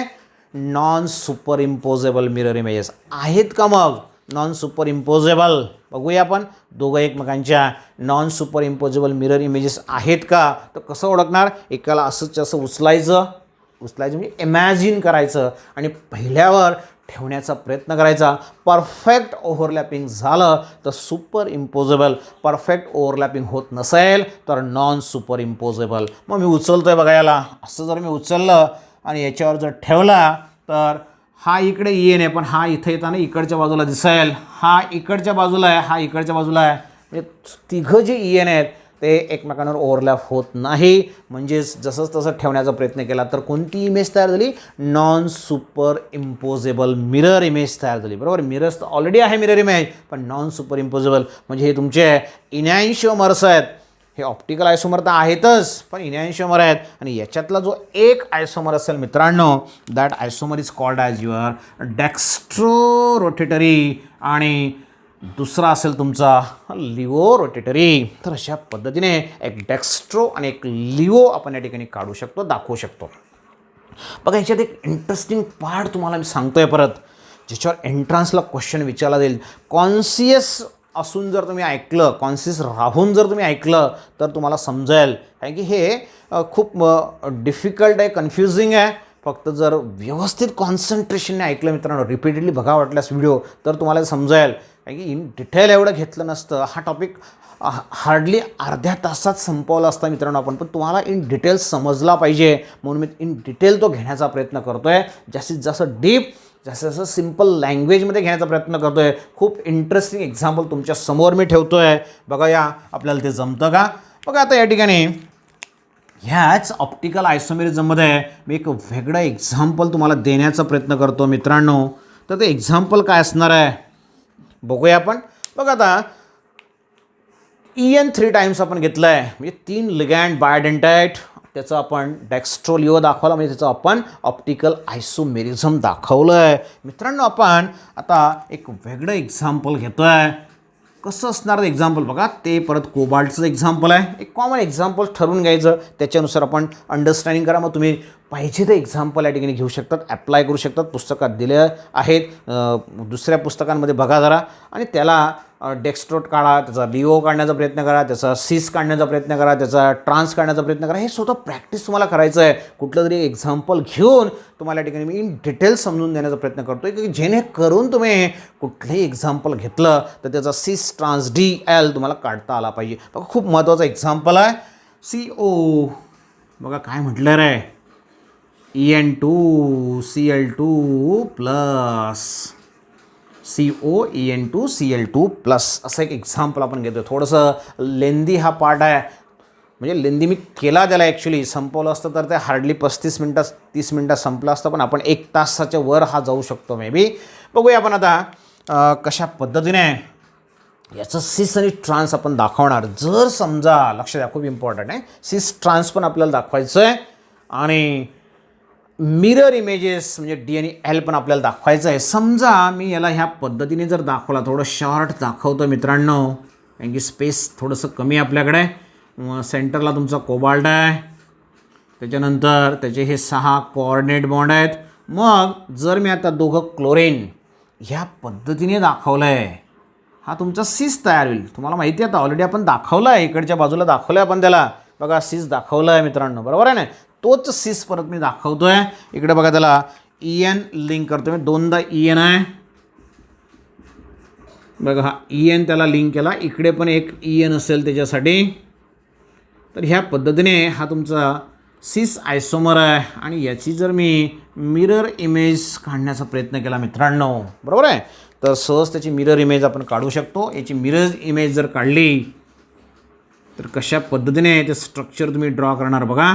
Non super imposable mirror images आहेत का? मग नॉन सुपर इम्पोजेबल बघूया आपण. दोघं एकमेकांच्या non super imposable mirror images आहेत का? तर कसं ओळखणार? एकाला असंच असं उचलायचं म्हणजे इमॅजिन करायचं आणि पहिल्यावर ठेवण्याचा प्रयत्न करायचा. परफेक्ट ओव्हरलॅपिंग झालं तर सुपर इम्पोजेबल, परफेक्ट ओव्हरलॅपिंग होत नसेल तर नॉन सुपर इम्पोजेबल. मग मी उचलतो आहे बघा याला, असं जर मी उचललं आणि याच्यावर जर ठेवला तर हा इकडे EN आहे, पण हा इथे येताना इकडच्या बाजूला दिसेल. हा इकडच्या बाजूला आहे, हा इकडच्या बाजूला आहे. म्हणजे तिघं जे EN आहेत ते एकमेकांवर ओव्हरलॅप होत नाही. म्हणजेच जसंच तसं ठेवण्याचा प्रयत्न केला तर कोणती इमेज तयार झाली? Non super imposable mirror image तयार झाली, बरोबर. मिरर्स तर ऑलरेडी आहे मिरर इमेज, पण नॉन सुपर इम्पोजेबल म्हणजे हे तुमचे इनॅन्शिओमर्स आहेत. हे ऑप्टिकल आयसोमर तर आहेतच, पण इनॅन्शिओमर आहेत. आणि याच्यातला जो एक आयसोमर असेल मित्रांनो, that isomer is called as your dextro rotatory, आणि दुसरा असेल तुमचा लिओ रोटेटरी. तर अशा पद्धतीने एक डेक्स्ट्रो आणि एक लिओ आपण या ठिकाणी काढू शकतो, दाखवू शकतो. बघा ह्याच्यात एक इंटरेस्टिंग पार्ट तुम्हाला मी सांगतो आहे परत, ज्याच्यावर एंट्रान्सला क्वेश्चन विचारला जाईल. कॉन्शियस असून जर तुम्ही ऐकलं, कॉन्शियस राहून जर तुम्ही ऐकलं तर तुम्हाला समजेल, कारण की हे खूप डिफिकल्ट आहे, कन्फ्युजिंग आहे. फक्त जर व्यवस्थित कॉन्सन्ट्रेशनने ऐकलं मित्रांनो, रिपीटेडली बघा वाटल्यास व्हिडिओ, तर तुम्हाला समजेल. कारण की इन डिटेल एवढं घेतलं नसतं. हा टॉपिक हार्डली अर्ध्या तासात संपवला असता मित्रांनो आपण, पण तुम्हाला इन डिटेल समजला पाहिजे म्हणून मी इन डिटेल तो घेण्याचा प्रयत्न करतो आहे. जास्तीत जास्त डीप, जास्तीत जास्त सिम्पल लँग्वेजमध्ये घेण्याचा प्रयत्न करतो आहे. खूप इंटरेस्टिंग एक्झाम्पल तुमच्या समोर मी ठेवतो आहे. बघा या आपल्याला ते जमतं का? बघा आता या ठिकाणी ह्याच ऑप्टिकल आयसोमेरिझममध्ये मी एक वेगळं एक्झाम्पल तुम्हाला देण्याचा प्रयत्न करतो मित्रांनो. तर ते एक्झाम्पल काय असणार आहे बघूया आपण. बघा आता EN 3 टाइम्स आपण घेतलं आहे, म्हणजे 3 लिगॅंड बायोडेंटाइट, त्याचं आपण डेक्स्ट्रोलिओ दाखवला, म्हणजे त्याचं आपण ऑप्टिकल आयसोमेरिझम दाखवलं आहे मित्रांनो. आपण आता एक वेगळं एक्झाम्पल घेतो आहे. कसं असणार एक्झाम्पल बघा, ते परत कोबाल्टचं एक्झाम्पल आहे. एक कॉमन एक्झाम्पल ठरवून घ्यायचं, त्याच्यानुसार आपण अंडरस्टँडिंग करा. मग तुम्ही पाहिजे ते एक्झाम्पल या ठिकाणी घेऊ शकतात, ॲप्लाय करू शकतात. पुस्तकात दिले आहेत, दुसऱ्या पुस्तकांमध्ये बघा जरा, आणि त्याला डेक्स्ट्रोट काढा, त्याचा लिओ काढण्याचा प्रयत्न करा, त्याचा सिस काढण्याचा प्रयत्न करा, त्याचा ट्रान्स काढण्याचा प्रयत्न करा. हे स्वतः प्रॅक्टिस तुम्हाला करायचं आहे. कुठलं तरी एक्झाम्पल घेऊन तुम्हाला या ठिकाणी मी इन डिटेल समजून देण्याचा प्रयत्न करतो आहे, की जेणेकरून तुम्ही कुठलंही एक्झाम्पल घेतलं तर त्याचा सिस ट्रान्स DL तुम्हाला काढता आला पाहिजे. बघा खूप महत्त्वाचं एक्झाम्पल आहे. CO बघा काय म्हटलं रे, EN2 Cl2 plus CO EN2 Cl2 plus असं एक एक्झाम्पल आपण घेतो. थोडंसं लेंदी हा पार्ट आहे, म्हणजे लेंदी मी केला त्याला ॲक्च्युली, संपवलं असतं तर ते हार्डली 35 मिनटात 30 मिनटात संपलं असतं, पण आपण 1 तासाच्या वर हा जाऊ शकतो मे बी. बघूया आपण आता कशा पद्धतीने याचं सिस आणि ट्रान्स आपण दाखवणार. जर समजा लक्ष द्या, खूप इम्पॉर्टंट आहे, सिस ट्रान्स पण आपल्याला दाखवायचं आहे आणि मिरर इमेजेस म्हणजे डी आणि एल पण आपल्याला दाखवायचं आहे. समजा मी याला ह्या पद्धतीने जर दाखवला, थोडं शॉर्ट दाखवतो मित्रांनो, कारण की स्पेस थोडंसं कमी आहे आपल्याकडे. सेंटरला तुमचा कोबाल्ट आहे, त्याच्यानंतर त्याचे हे 6 कोऑर्डिनेट बॉन्ड आहेत. मग जर मी आता दोघं क्लोरीन ह्या पद्धतीने दाखवलं आहे, हा तुमचा सिस तयार होईल. तुम्हाला माहिती आहे आता ऑलरेडी आपण दाखवलं आहे, इकडच्या बाजूला दाखवलं आहे आपण त्याला, बघा सिस दाखवलं आहे मित्रांनो, बरोबर आहे ना. तोच सिस परत मी दाखवतो आहे. इकडे बघा त्याला EN लिंक करतो मी, 2दा EN आहे बघा, हा EN त्याला लिंक केला, इकडे पण एक EN असेल त्याच्यासाठी. तर ह्या पद्धतीने हा तुमचा सिस आयसोमर आहे आणि याची जर मी मिरर इमेज काढण्याचा प्रयत्न केला मित्रांनो, बरोबर आहे, तर सहज त्याची मिरर इमेज आपण काढू शकतो. याची मिरर इमेज जर काढली तर कशा पद्धतीने ते स्ट्रक्चर तुम्ही ड्रॉ करणार बघा.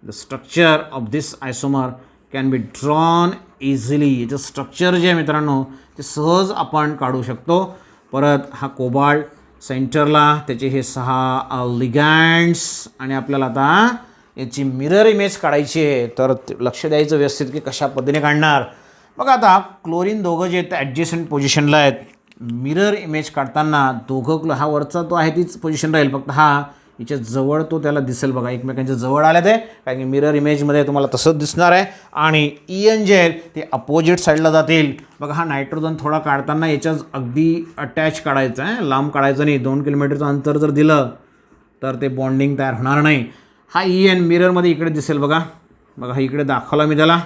The structure of this isomer can be drawn easily. याचं स्ट्रक्चर जे आहे मित्रांनो ते सहज आपण काढू शकतो. परत हा कोबाल्ट सेंटरला, त्याचे हे 6 लिगँड्स आणि आपल्याला आता याची मिरर इमेज काढायची आहे. तर लक्ष द्यायचं व्यवस्थित की कशा पद्धतीने काढणार. बघा आता क्लोरीन दोघं जे आहेत ॲडजस्टंट पोझिशनला आहेत. मिरर इमेज काढताना दोघं, हा वरचा तो आहे तीच पोझिशन राहील, फक्त हा हिच्या जवळ तो त्याला दिसेल बघा, एकमेकांच्या जवळ आले ते, कारण की मिरर इमेजमध्ये तुम्हाला तसंच दिसणार आहे. आणि EN जे आहेत ते अपोजिट साईडला जातील. बघा हा नायट्रोजन थोडा काढताना याच्याच अगदी अटॅच काढायचं आहे, लांब काढायचं नाही. 2 किलोमीटरचं अंतर जर दिलं तर ते बॉन्डिंग तयार होणार नाही. हा EN मिररमध्ये इकडे दिसेल बघा, बघा हा इकडे दाखवला मी त्याला,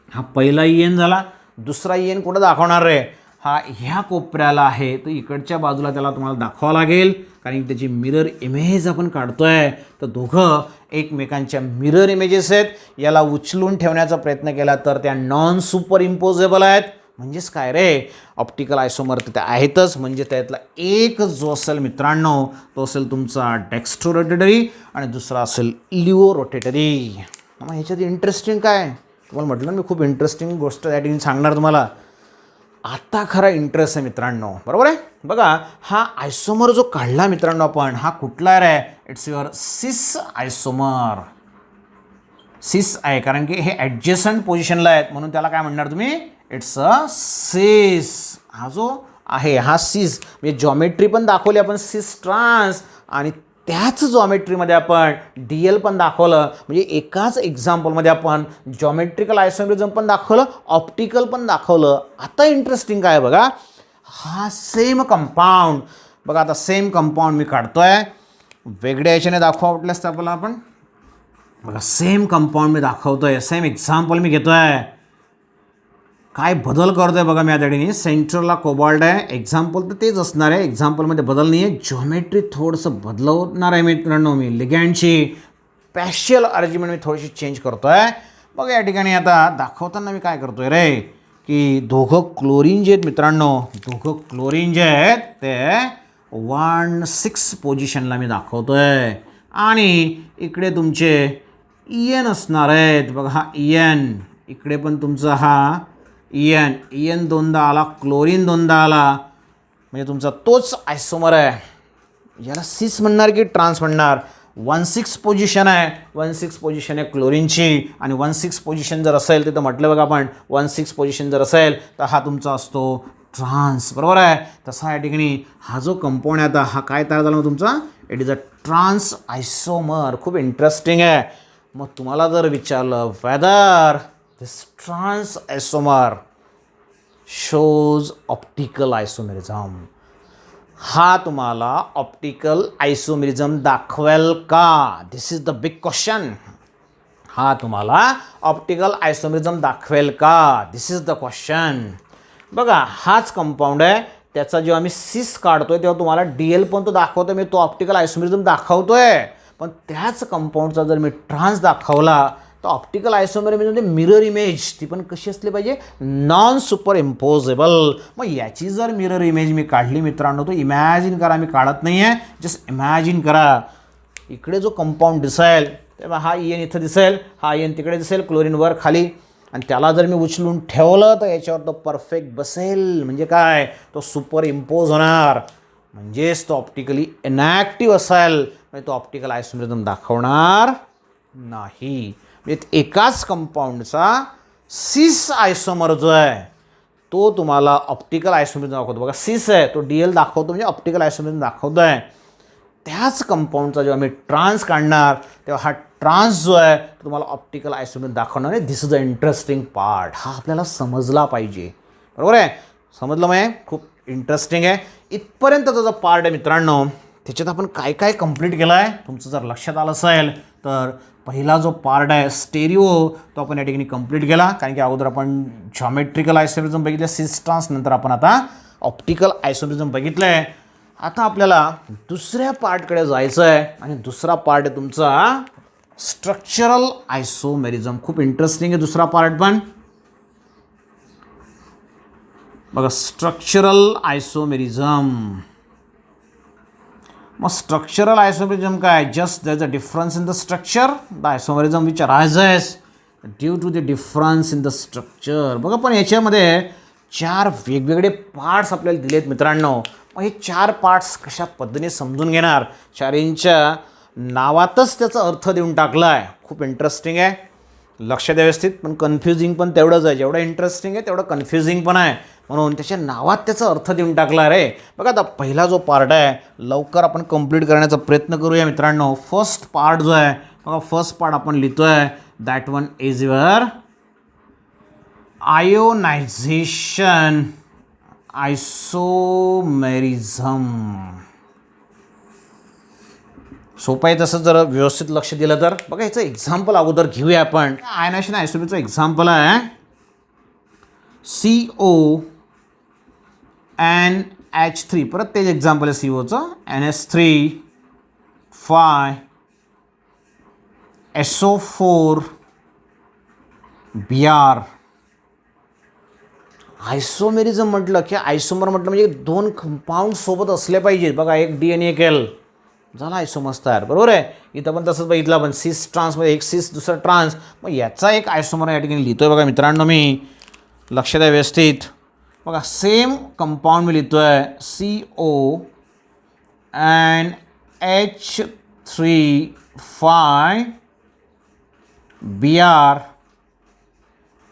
हा पहिला EN झाला. दुसरा EN कुठं दाखवणार रे, हा ह्या कोपऱ्याला आहे, तर इकडच्या बाजूला त्याला तुम्हाला दाखवावं लागेल, कारण त्याची मिरर इमेज आपण काढतो आहे. तर दोघं एकमेकांच्या मिरर इमेजेस आहेत. याला उचलून ठेवण्याचा प्रयत्न केला तर त्या नॉन सुपर इम्पोजेबल आहेत. म्हणजेच काय रे, ऑप्टिकल आयसोमर तिथे आहेतच, म्हणजे त्यातला एक जो असेल मित्रांनो तो असेल तुमचा डेक्स्ट्रो रोटेटरी आणि दुसरा असेल लिओ रोटेटरी. मग ह्याच्यात इंटरेस्टिंग काय, तुम्हाला म्हटलं मी खूप इंटरेस्टिंग गोष्ट या ठिकाणी सांगणार तुम्हाला. आता खरा इंटरेस्ट आहे मित्रांनो, बरोबर आहे. बघा हा आयसोमर जो काढला मित्रांनो आपण, हा कुठला आहे रे, इट्स युअर सिस आयसोमर. सिस आहे कारण की हे ॲडजस्टंट पोझिशनला आहेत, म्हणून त्याला काय म्हणणार तुम्ही, इट्स अ सिस. हा जो आहे हा सिस, म्हणजे जॉमेट्री पण दाखवली आपण सिस ट्रान्स, आणि त्याच जॉमेट्रीमध्ये आपण DL पण दाखवलं. म्हणजे एकाच एक्झाम्पलमध्ये आपण जॉमेट्रिकल आयसोमरिझम पण दाखवलं, ऑप्टिकल पण दाखवलं. आता इंटरेस्टिंग काय बघा, हा सेम कंपाऊंड बघा, आता सेम कंपाऊंड मी काढतोय, वेगळ्या याच्याने दाखवा वाटल्यास आपल्याला आपण बघा, सेम कंपाऊंड मी दाखवतोय, सेम एक्झाम्पल मी घेतोय. काय बदल करतोय बघा मी या ठिकाणी, सेंटरला कोबाल्ट आहे, एक्झाम्पल तर तेच असणार आहे, एक्झाम्पलमध्ये बदल नाही आहे. जॉमेट्री थोडंसं बदलवणार आहे मित्रांनो मी, लिगँडची स्पॅशियल अरेंजमेंट मी थोडीशी चेंज करतो आहे. बघा या ठिकाणी आता दाखवताना मी काय करतोय रे, की दोघं क्लोरीन जे आहेत मित्रांनो, दोघं क्लोरीन जे आहेत ते 1,6 पोझिशनला मी दाखवतोय. आणि इकडे तुमचे EN असणार आहेत बघा, हा EN, इकडे पण तुमचा हा EN 2दा आला, क्लोरीन 2दा आला, म्हणजे तुमचा तोच आयसोमर आहे. याला सिस म्हणणार की ट्रान्स म्हणणार. 1,6 पोझिशन आहे, 1,6 पोझिशन आहे क्लोरीनची, आणि 1,6 पोझिशन जर असेल तिथं म्हटलं बघा आपण, 1,6 पोझिशन जर असेल तर हा तुमचा असतो ट्रान्स, बरोबर आहे. तसा या ठिकाणी हा जो कंपाऊंड आहे आता, हा काय तयार झाला मग तुमचा, it is a trans isomer. खूप इंटरेस्टिंग आहे. मग तुम्हाला जर विचारलं whether this trans isomer shows optical isomerism, हा तुम्हाला ऑप्टिकल आयसोमेरिझम दाखवेल का, this is the big question. हा तुम्हाला ऑप्टिकल आयसोमेरिझम दाखवेल का, दिस इज द क्वेश्चन. बघा हाच कंपाऊंड आहे, त्याचा जेव्हा मी सिस काढतोय तेव्हा तुम्हाला DL पण तो दाखवतोय, मी तो ऑप्टिकल आयसोमेरिझम दाखवतोय. पण त्याच कंपाऊंडचा जर मी ट्रान्स दाखवला तर ऑप्टिकल आयसोमेरिझममध्ये मिरर इमेज ती पण कशी असली पाहिजे, नॉन सुपर इम्पोजेबल. मग याची जर मिरर इमेज मी काढली मित्रांनो, तो इमॅजिन करा, मी काढत नाही आहे, जस्ट इमॅजिन करा. इकडे जो कंपाऊंड दिसेल तेव्हा हा EN इथं दिसेल, हा EN तिकडे दिसेल, क्लोरीन वर खाली, आणि त्याला जर मी उचलून ठेवलं तर याच्यावर तो परफेक्ट बसेल. म्हणजे काय, तो सुपर इम्पोज होणार, म्हणजेच तो ऑप्टिकली इनॅक्टिव्ह असेल, म्हणजे तो ऑप्टिकल आयसोमेरिझम दाखवणार नाही. म्हणजे एकाच कंपाऊंडचा सिस आयसोमर जो आहे तो तुम्हाला ऑप्टिकल आयसोमेरिझम दाखवतो. बघा सिस आहे तो DL दाखवतो, म्हणजे ऑप्टिकल आयसोमेरिझम दाखवतो आहे. त्याच कंपाऊंडचा जेव्हा मी ट्रान्स काढणार तेव्हा हा ट्रान्स जो आहे तो तुम्हाला ऑप्टिकल आयसोमेरिझम दाखवणार आहे. This is the interesting part. हा आपल्याला समजला पाहिजे, बरोबर आहे. समजलं मग, खूप इंटरेस्टिंग आहे. इथपर्यंतचा जो पार्ट आहे मित्रांनो, त्याच्यात आपण काय काय कंप्लीट केलं आहे तुमचं जर लक्षात आलं असेल तर पहिला जो पार्ट आहे स्टेरिओ तो आपण या ठिकाणी कंप्लीट केला. कारण की अगोदर आपण जॉमेट्रिकल आयसोमेरिझम बघितलं सिस ट्रान्स, नंतर आपण आता ऑप्टिकल आयसोमेरिझम बघितलं आहे. आता आपल्याला दुसऱ्या पार्टकडे जायचं आहे, आणि दुसरा पार्ट आहे तुमचा स्ट्रक्चरल आयसोमेरिझम. खूप इंटरेस्टिंग आहे दुसरा पार्ट पण. बघा स्ट्रक्चरल आयसोमेरिझम. मग स्ट्रक्चरल आयसोमेरिझम काय, just there is a difference in the structure, the isomerism which arises due to the difference in the structure. बघा पण याच्यामध्ये 4 वेगवेगळे पार्ट्स आपल्याला दिलेत मित्रांनो. मग हे 4 पार्ट्स कशा पद्धतीने समजून घेणार, 4 नावातच त्याचा अर्थ देऊन टाकला आहे. खूप इंटरेस्टिंग आहे, लक्ष द्या व्यवस्थित. पण कन्फ्युजिंग पण तेवढंच आहे, जेवढं इंटरेस्टिंग आहे तेवढं कन्फ्युजिंग पण आहे, म्हणून त्याच्या नावात त्याचा अर्थ देऊन टाकला रे. बघा आता पहिला जो पार्ट आहे लवकर आपण कंप्लीट करण्याचा प्रयत्न करूया मित्रांनो. फर्स्ट पार्ट जो आहे बघा, फर्स्ट पार्ट आपण लिहितोय, that one is your ionization isomerism. सोपं आहे तसं जर व्यवस्थित लक्ष दिलं तर. बघा याचं एक्झाम्पल अगोदर घेऊया आपण. आयनायझेशन आयसोमेरिझमचं एक्झाम्पल आहे CONH3. परत तेच एक्झाम्पल आहे COचं, NH3 5 SO4 Br. आयसोमेरिझम म्हटलं की आयसोमर म्हटलं म्हणजे 2 कंपाऊंड सोबत असले पाहिजेत. बघा एक D आणि एक L झाला आयसोमर्स तयार, बरोबर आहे. इथं पण तसंच बघितलं आपण, सिस ट्रान्समध्ये एक सिस दुसरा ट्रान्स, मग याचा एक आयसोमर या ठिकाणी लिहितोय. बघा मित्रांनो मी, लक्ष द्या व्यवस्थित. बघा सेम कंपाऊंड मी लिहितोय CONH3 5 Br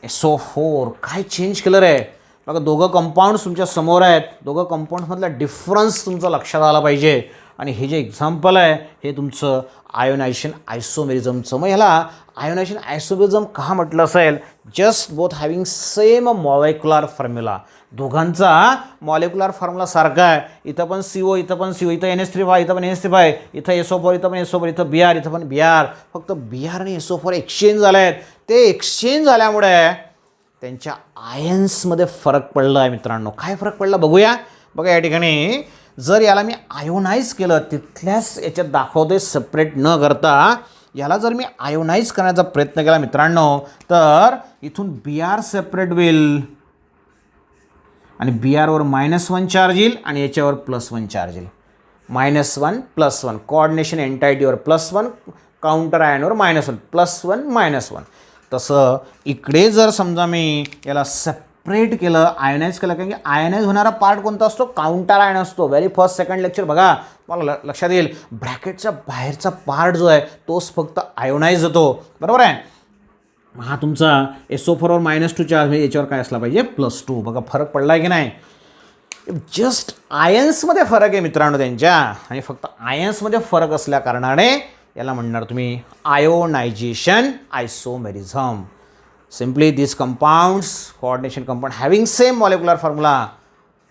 SO4. काय चेंज केलं रे. बघा दोघं कंपाऊंड्स तुमच्या समोर आहेत, दोघं कंपाऊंड्समधला डिफरन्स तुमचा लक्षात आला पाहिजे. आणि हे जे एक्झाम्पल आहे हे तुमचं आयोनायझेशन आयसोमेरिझमचं. मग ह्याला आयोनायझेशन आयसोमेरिझम का म्हटलं असेल, just both having same molecular formula. दोघांचा मॉलिक्युलर फॉर्म्युला सारखा आहे. इथं पण CO, इथं पण CO, इथं NH3 इथं पण NH3 इथं SO4 इथं पण SO4, इथं Br इथं पण Br. फक्त Br आणि SO4 एक्सचेंज झाले आहेत. ते एक्सचेंज झाल्यामुळे त्यांच्या आयन्समध्ये फरक पडला आहे मित्रांनो. काय फरक पडला बघूया. बघा या ठिकाणी जर याला मी आयोनाइज केलं, तिथल्याच याच्यात दाखवतोय सेपरेट न करता, याला जर मी आयोनाइज करण्याचा प्रयत्न केला मित्रांनो तर इथून Br सेपरेट होईल आणि Br वर -1 चार्ज येईल आणि याच्यावर +1 चार्ज येईल. -1 +1 कोऑर्डिनेशन एंटायटीवर +1, काउंटर आयनवर -1, +1 -1. तसं इकडे जर समजा मी याला सेपरेट केलं, आयनाइज केलं, कारण की आयनाइज होणारा पार्ट कोणता असतो, काउंटर आयन असतो. व्हेरी फर्स्ट सेकंड लेक्चर बघा मला लक्षात येईल. ब्रॅकेटच्या बाहेरचा पार्ट जो आहे तोच फक्त आयोनाइज होतो, बरोबर आहे. हा तुमचा SO4 वर -2 चार्ज, म्हणजे याच्यावर काय असला पाहिजे +2. बघा फरक पडला आहे की नाही. जस्ट आयन्समध्ये फरक आहे मित्रांनो त्यांच्या, आणि फक्त आयन्समध्ये फरक असल्या कारणाने याला म्हणणार तुम्ही ionization isomerism. Simply these compounds, coordination compound having same molecular formula,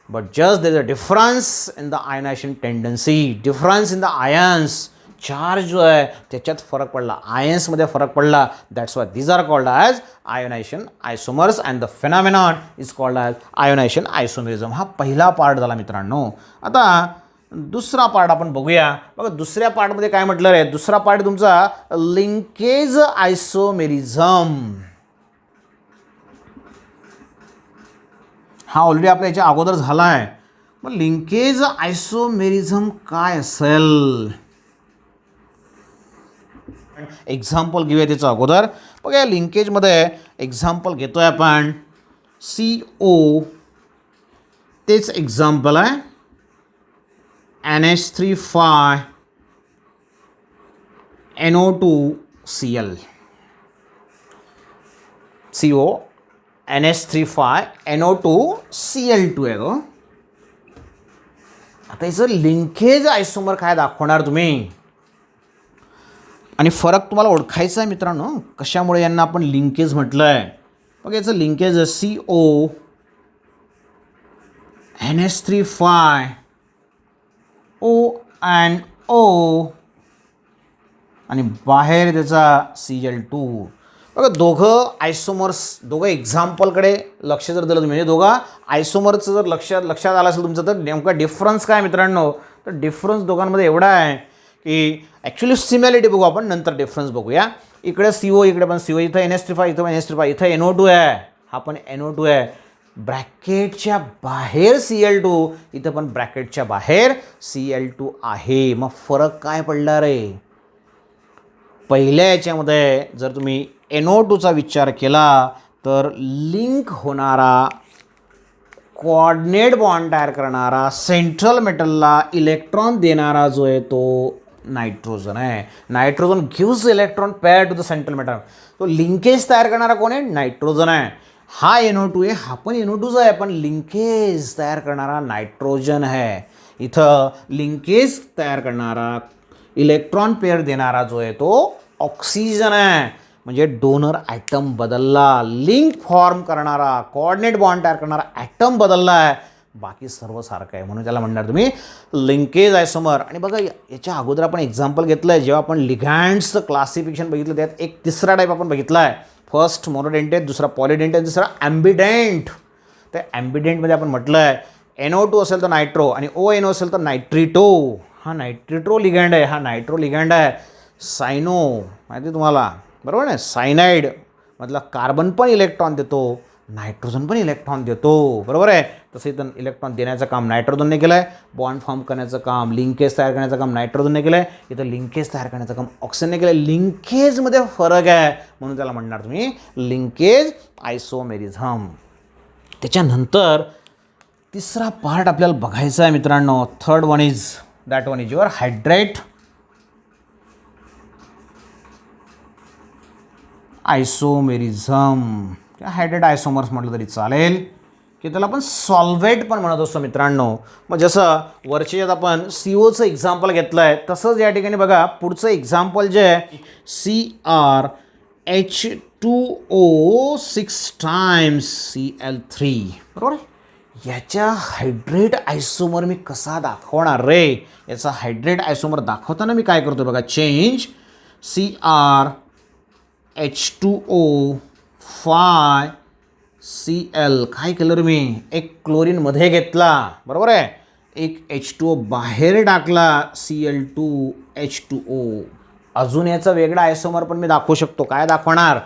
but just there is a difference in the ionization tendency, difference in the ions. Charge जो आहे त्याच्यात फरक पडला, आयन्समध्ये फरक पडला. That's why these are called as ionization isomers and the phenomenon is called as ionization isomerism. हा पहिला part झाला मित्रांनो. आता दुसरा पार्ट आपण बघूया. बघा दुसऱ्या पार्टमध्ये काय म्हटलं रे, दुसरा पार्ट तुमचा लिंकेज आयसोमेरिझम. हा ऑलरेडी आपल्या याच्या अगोदर झाला आहे. मग लिंकेज आयसोमेरिझम काय असेल. एक्झाम्पल घेऊया त्याचं अगोदर. बघा या लिंकेजमध्ये एक्झाम्पल घेतोय आपण CO, तेच एक्झाम्पल आहे NH3 NO2Cl. CO NH3 NO2Cl2 आहे तो. आता याचं लिंकेज आयसोमर काय दाखवणार तुम्ही, आणि फरक तुम्हाला ओळखायचा आहे मित्रांनो, कशामुळे यांना आपण लिंकेज म्हटलं आहे. बघा याचं लिंकेज CO NH3 ONO आणि बाहेर त्याचा Cl2. बघा दोघं आयसोमर्स, दोघं एक्झाम्पलकडे लक्ष जर दिलं तुम्ही, म्हणजे दोघं आयसोमरचं जर लक्षात आलं असेल तुमचं, तर नेमका डिफरन्स काय मित्रांनो, तर डिफरन्स दोघांमध्ये एवढा आहे की ॲक्च्युली सिमिलॅरिटी बघू आपण, नंतर डिफरन्स बघूया. इकडे CO, इकडे पण CO, इथं NH3, इथं NH3, इथं NO2 आहे, हा पण NO2 आहे. ब्रॅकेटच्या बाहेर Cl2, इथं पण ब्रॅकेटच्या बाहेर Cl2 आहे. मग फरक काय पडला रे. पहिल्या याच्यामध्ये जर तुम्ही NO2चा विचार केला तर लिंक होणारा, कोऑर्डिनेट बॉन्ड तयार करणारा, सेंट्रल मेटलला इलेक्ट्रॉन देणारा जो आहे तो नायट्रोजन आहे. Nitrogen gives electron pair to the central metal. तो लिंकेज तयार करणारा कोण आहे, नायट्रोजन आहे. हा NO2 आहे, हा पण NO2चा आहे, पण लिंकेज तयार करणारा नायट्रोजन आहे. इथं लिंकेज तयार करणारा, इलेक्ट्रॉन पेअर देणारा जो आहे तो ऑक्सिजन आहे. म्हणजे डोनर ॲटम बदलला, लिंक फॉर्म करणारा, कोऑर्डिनेट बॉन्ड तयार करणारा ॲटम बदलला आहे, बाकी सर्व सारखं आहे. म्हणून त्याला म्हणणार तुम्ही लिंकेज आयसोमर. आणि बघा याच्या अगोदर आपण एक्झाम्पल घेतलं आहे, जेव्हा आपण लिगँड्सचं क्लासिफिकेशन बघितलं त्यात एक तिसरा टाईप आपण बघितला आहे. फर्स्ट मोनोडेंटेट, दुसरा पॉलिडेंटेट, दुसरा ॲम्बिडेंट. त्या ॲम्बिडेंटमध्ये आपण म्हटलं आहे NO2 असेल तर नायट्रो आणि ONO असेल तर नायट्रिटो. हा नायट्रिट्रो लिगँड आहे, हा नायट्रो लिगँड आहे. सायनो माहिती तुम्हाला, बरोबर नाही, सायनाईड मधला कार्बन पण इलेक्ट्रॉन देतो, नायट्रोजन पण इलेक्ट्रॉन देतो, बरोबर आहे. तसं इथं इलेक्ट्रॉन देण्याचं काम नायट्रोजनने केलं आहे, बॉन्ड फॉर्म करण्याचं काम, लिंकेज तयार करण्याचं काम नायट्रोजनने केलं आहे, इथं लिंकेज तयार करण्याचं काम ऑक्सिजनने केलं आहे. लिंकेजमध्ये फरक आहे, म्हणून त्याला म्हणणार तुम्ही लिंकेज आयसोमेरिझम. त्याच्यानंतर तिसरा पार्ट आपल्याला बघायचा आहे मित्रांनो. Third one is that one is your hydrate isomerism. Hydrate आयसोमर्स म्हटलं तरी चालेल, की त्याला आपण सॉल्व्हेट पण म्हणत असतो मित्रांनो. मग जसं वरच्या यात आपण COचं एक्झाम्पल घेतलं आहे, तसंच या ठिकाणी बघा पुढचं एक्झाम्पल जे आहे CrH2O 6 times Cl3, बरोबर आहे. याच्या हायड्रेट आयसोमर मी कसा दाखवणार रे. याचा हायड्रेट आयसोमर दाखवताना मी काय करतो बघा, चेंज CrH2O 5 Cl. काय केलं मी, एक क्लोरीनमध्ये घेतला, बरोबर आहे, एक H2O बाहेर टाकला, Cl2H2O. अजून याचा वेगळा आयसोमर पण मी दाखवू शकतो. काय दाखवणार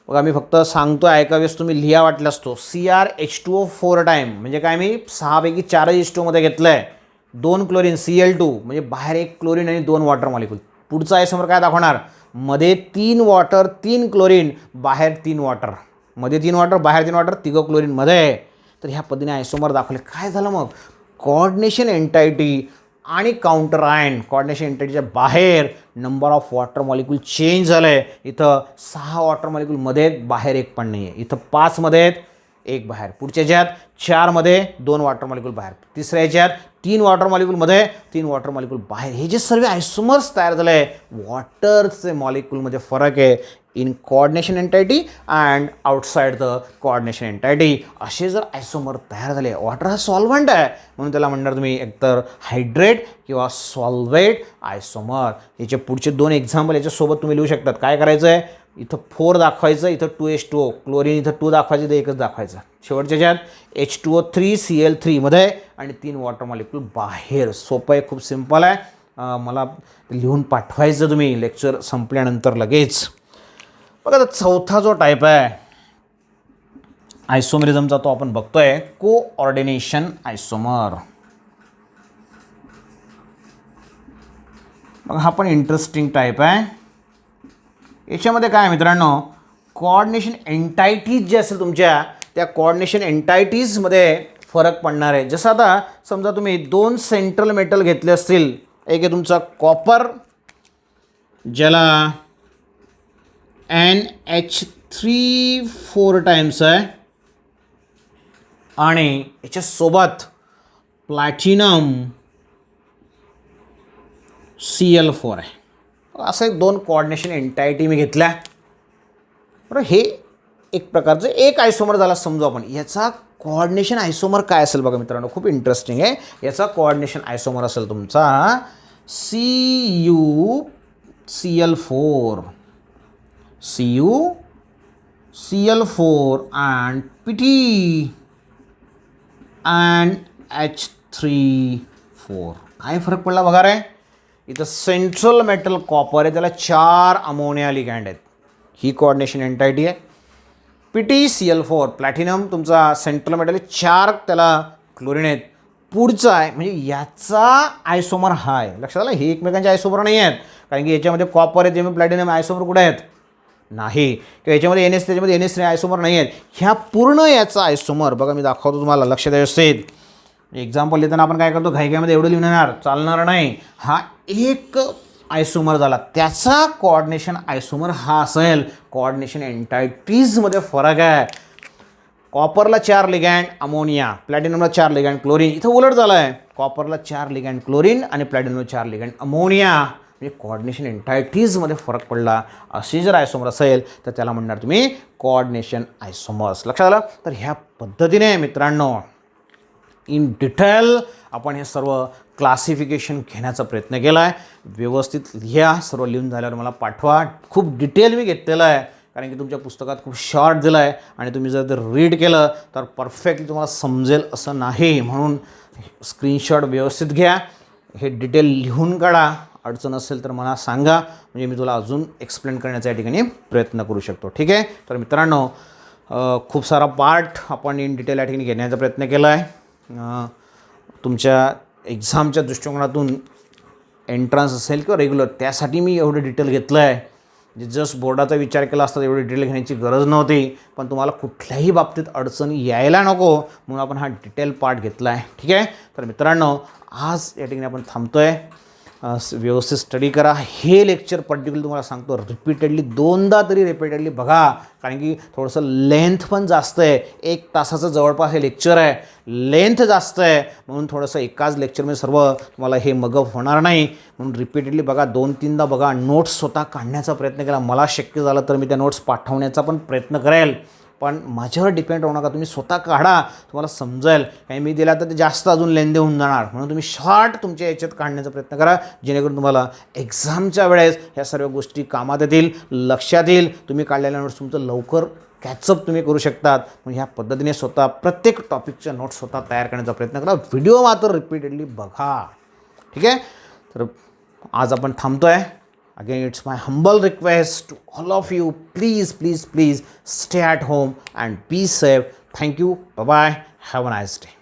बघा, मी फक्त सांगतो, ऐकावेस तुम्ही लिहा वाटलास तो. CrH2O 4 टाइम म्हणजे काय, मी 6 पैकी 4 H2O मध्ये घेतलं आहे, 2 क्लोरीन Cl2, म्हणजे बाहेर 1 क्लोरीन आणि 2 वॉटर मॉलिक्यूल. पुढचा आयसोमर काय दाखवणार, मध्ये 3 वॉटर 3 क्लोरीन, बाहेर 3 वॉटर, मध्ये 3 वॉटर बाहेर 3 वॉटर, 3 क्लोरीनमध्ये. तर ह्या पद्धतीने आयसोमर दाखवले. काय झालं मग, कोऑर्डिनेशन एंटायटी आणि काउंटर आयन. कोऑर्डिनेशन एंटायटीच्या बाहेर number of water molecule change झालं आहे. इथं 6 वॉटर मॉलिक्यूलमध्ये आहेत, बाहेर 1 पण नाही आहे. इथं 5 मध्ये आहेत, 1 बाहेर. पुढच्या ह्याच्यात 4 मध्ये 2 वॉटर मॉलिक्यूल बाहेर. तिसऱ्या ह्याच्यात 3 वॉटर मॉलिक्यूलमध्ये 3 वॉटर मॉलिक्यूल बाहेर. हे जे सर्व आयसोमर्स तयार झाले आहे, वॉटरचे मॉलिक्यूलमध्ये फरक आहे in coordination entity and outside the coordination entity. असे जर आयसोमर तयार झाले, वॉटर हा सॉल्व्हंट आहे, म्हणून त्याला म्हणणार तुम्ही एकतर हायड्रेट किंवा सॉल्व्हेट आयसोमर. याचे पुढचे 2 एक्झाम्पल याच्यासोबत तुम्ही लिहू शकतात. काय करायचं आहे, इथं 4 दाखवायचं, इथं 2H2O, क्लोरीन इथं 2 दाखवायचं, इथं 1च दाखवायचं. शेवटच्या ह्याच्यात H2O3 Cl3 मध्ये आणि 3 वॉटर मॉलिक्यूल बाहेर. सोपं आहे, खूप सिम्पल आहे. मला लिहून पाठवायचं तुम्ही लेक्चर संपल्यानंतर लगेच. बघा आता चौथा जो टाईप आहे आयसोमेरिझमचा, तो आपण बघतोय कोऑर्डिनेशन आयसोमर. मग हा पण इंटरेस्टिंग टाईप आहे. याच्यामध्ये काय मित्रांनो, कोऑर्डिनेशन एंटायटीज जे असेल तुमच्या, त्या कोऑर्डिनेशन एंटायटीजमध्ये फरक पडणार आहे. जसं आता समजा तुम्ही 2 सेंट्रल मेटल घेतले असतील, एक आहे तुमचा कॉपर ज्याला NH3 टाइम्स आहे आणि याच्यासोबत प्लॅटिनम Cl4 आहे. असं एक 2 कोऑर्डिनेशन एंटायटी मी घेतल्या. बरं, हे एक प्रकारचं एक आयसोमर झाला समजू आपण. याचा कोऑर्डिनेशन आयसोमर काय असेल बघा मित्रांनो, खूप इंटरेस्टिंग आहे. याचा कोऑर्डिनेशन आयसोमर असेल तुमचा CuCl4 and PT and H3 काय फरक पडला बघा रे. इथं सेंट्रल मेटल कॉपर आहे, त्याला 4 अमोनिया लिगँड आहेत. ही कोऑर्डिनेशन एंटायटी आहे. PtCl4 प्लॅटिनम तुमचा सेंट्रल मेटल आहे, 4 त्याला क्लोरीन आहेत. पुढचा आहे म्हणजे याचा आयसोमर हा आहे. लक्षात आलं, हे एकमेकांचे आयसोमर नाही आहेत, कारण की याच्यामध्ये कॉपर आहे, त्यामुळे प्लॅटिनम आयसोमर कुठे आहेत नाही, किंवा याच्यामध्ये NH त्याच्यामध्ये NH3 आयसोमर नाही आहेत. ह्या पूर्ण याचा आयसोमर बघा, मी दाखवतो तुम्हाला, लक्ष द्या व्यवस्थित. एक्झाम्पल लिहिताना आपण काय करतो, घाईघाईमध्ये एवढं लिहिणार चालणार नाही. हा एक आयसोमर झाला, त्याचा कोऑर्डिनेशन आयसोमर हा असेल. कोऑर्डिनेशन एंटायटीजमध्ये फरक आहे. कॉपरला 4 लिगँड अमोनिया, प्लॅटिनमला 4 लिगँड क्लोरीन. इथं उलट झालं आहे, कॉपरला 4 लिगँड क्लोरीन आणि प्लॅटिनमला 4 लिगँड अमोनिया. म्हणजे कोऑर्डिनेशन एंटायटीजमध्ये फरक पडला. अशी जर आयसोमर असेल तर त्याला म्हणणार तुम्ही कोऑर्डिनेशन आयसोमर्स. लक्षात आलं. तर ह्या पद्धतीने मित्रांनो इन डिटेल आपण हे सर्व क्लासिफिकेशन घेण्याचा प्रयत्न केला आहे. व्यवस्थित लिहा, सर्व लिहून झाल्यावर मला पाठवा. खूप डिटेल मी घेतलेलं आहे, कारण की तुमच्या पुस्तकात खूप शॉर्ट दिलं आहे आणि तुम्ही जर ते रीड केलं तर परफेक्टली तुम्हाला समजेल असं नाही. म्हणून स्क्रीनशॉट व्यवस्थित घ्या, हे डिटेल लिहून काढा. अडचण असेल तर मला सांगा, म्हणजे मी तुला अजून एक्सप्लेन करण्याचा या ठिकाणी प्रयत्न करू शकतो. ठीक आहे. तर मित्रांनो खूप सारा पार्ट आपण इन डिटेल या ठिकाणी घेण्याचा प्रयत्न केला आहे. तुमच्या एक्झामच्या दृष्टिकोनातून एंट्रन्स असेल किंवा रेग्युलर, त्यासाठी मी एवढं डिटेल घेतलं आहे. म्हणजे जस्ट बोर्डाचा विचार केला असता एवढी डिटेल घेण्याची गरज नव्हती, पण तुम्हाला कुठल्याही बाबतीत अडचण यायला नको म्हणून आपण हा डिटेल पार्ट घेतला आहे. ठीक आहे. तर मित्रांनो आज या ठिकाणी आपण थांबतो आहे. व्यवस्थित स्टडी करा. हे लेक्चर पर्टिक्युलर तुम्हाला सांगतो रिपीटेडली 2दा तरी रिपीटेडली बघा, कारण की थोडंसं लेंथ पण जास्त आहे. 1 तासाचं जवळपास हे लेक्चर आहे, लेंथ जास्त आहे, म्हणून थोडंसं एकाच लेक्चरमध्ये सर्व तुम्हाला हे मगअप होणार नाही. म्हणून रिपीटेडली बघा, 2-3दा बघा. नोट्स स्वतः काढण्याचा प्रयत्न केला. मला शक्य झालं तर मी त्या नोट्स पाठवण्याचा पण प्रयत्न करेल, पण माझ्यावर डिपेंड राहू नका. तुम्ही स्वतः काढा, तुम्हाला समजेल. काही मी दिला तर ते जास्त अजून लेंदी होऊन जाणार. म्हणून तुम्ही शॉर्ट तुमच्या याच्यात काढण्याचा प्रयत्न करा, जेणेकरून तुम्हाला एक्झामच्या वेळेस ह्या सर्व गोष्टी कामात येतील, लक्षात येईल. तुम्ही काढलेल्या नोट्स तुमचं लवकर कॅचअप तुम्ही करू शकतात. मग ह्या पद्धतीने स्वतः प्रत्येक टॉपिकच्या नोट्स स्वतः तयार करण्याचा प्रयत्न करा. व्हिडिओ मात्र रिपीटेडली बघा. ठीक आहे. तर आज आपण थांबतो आहे. Again, it's my humble request to all of you, please stay at home and be safe. Thank you. Bye-bye. Have a nice day.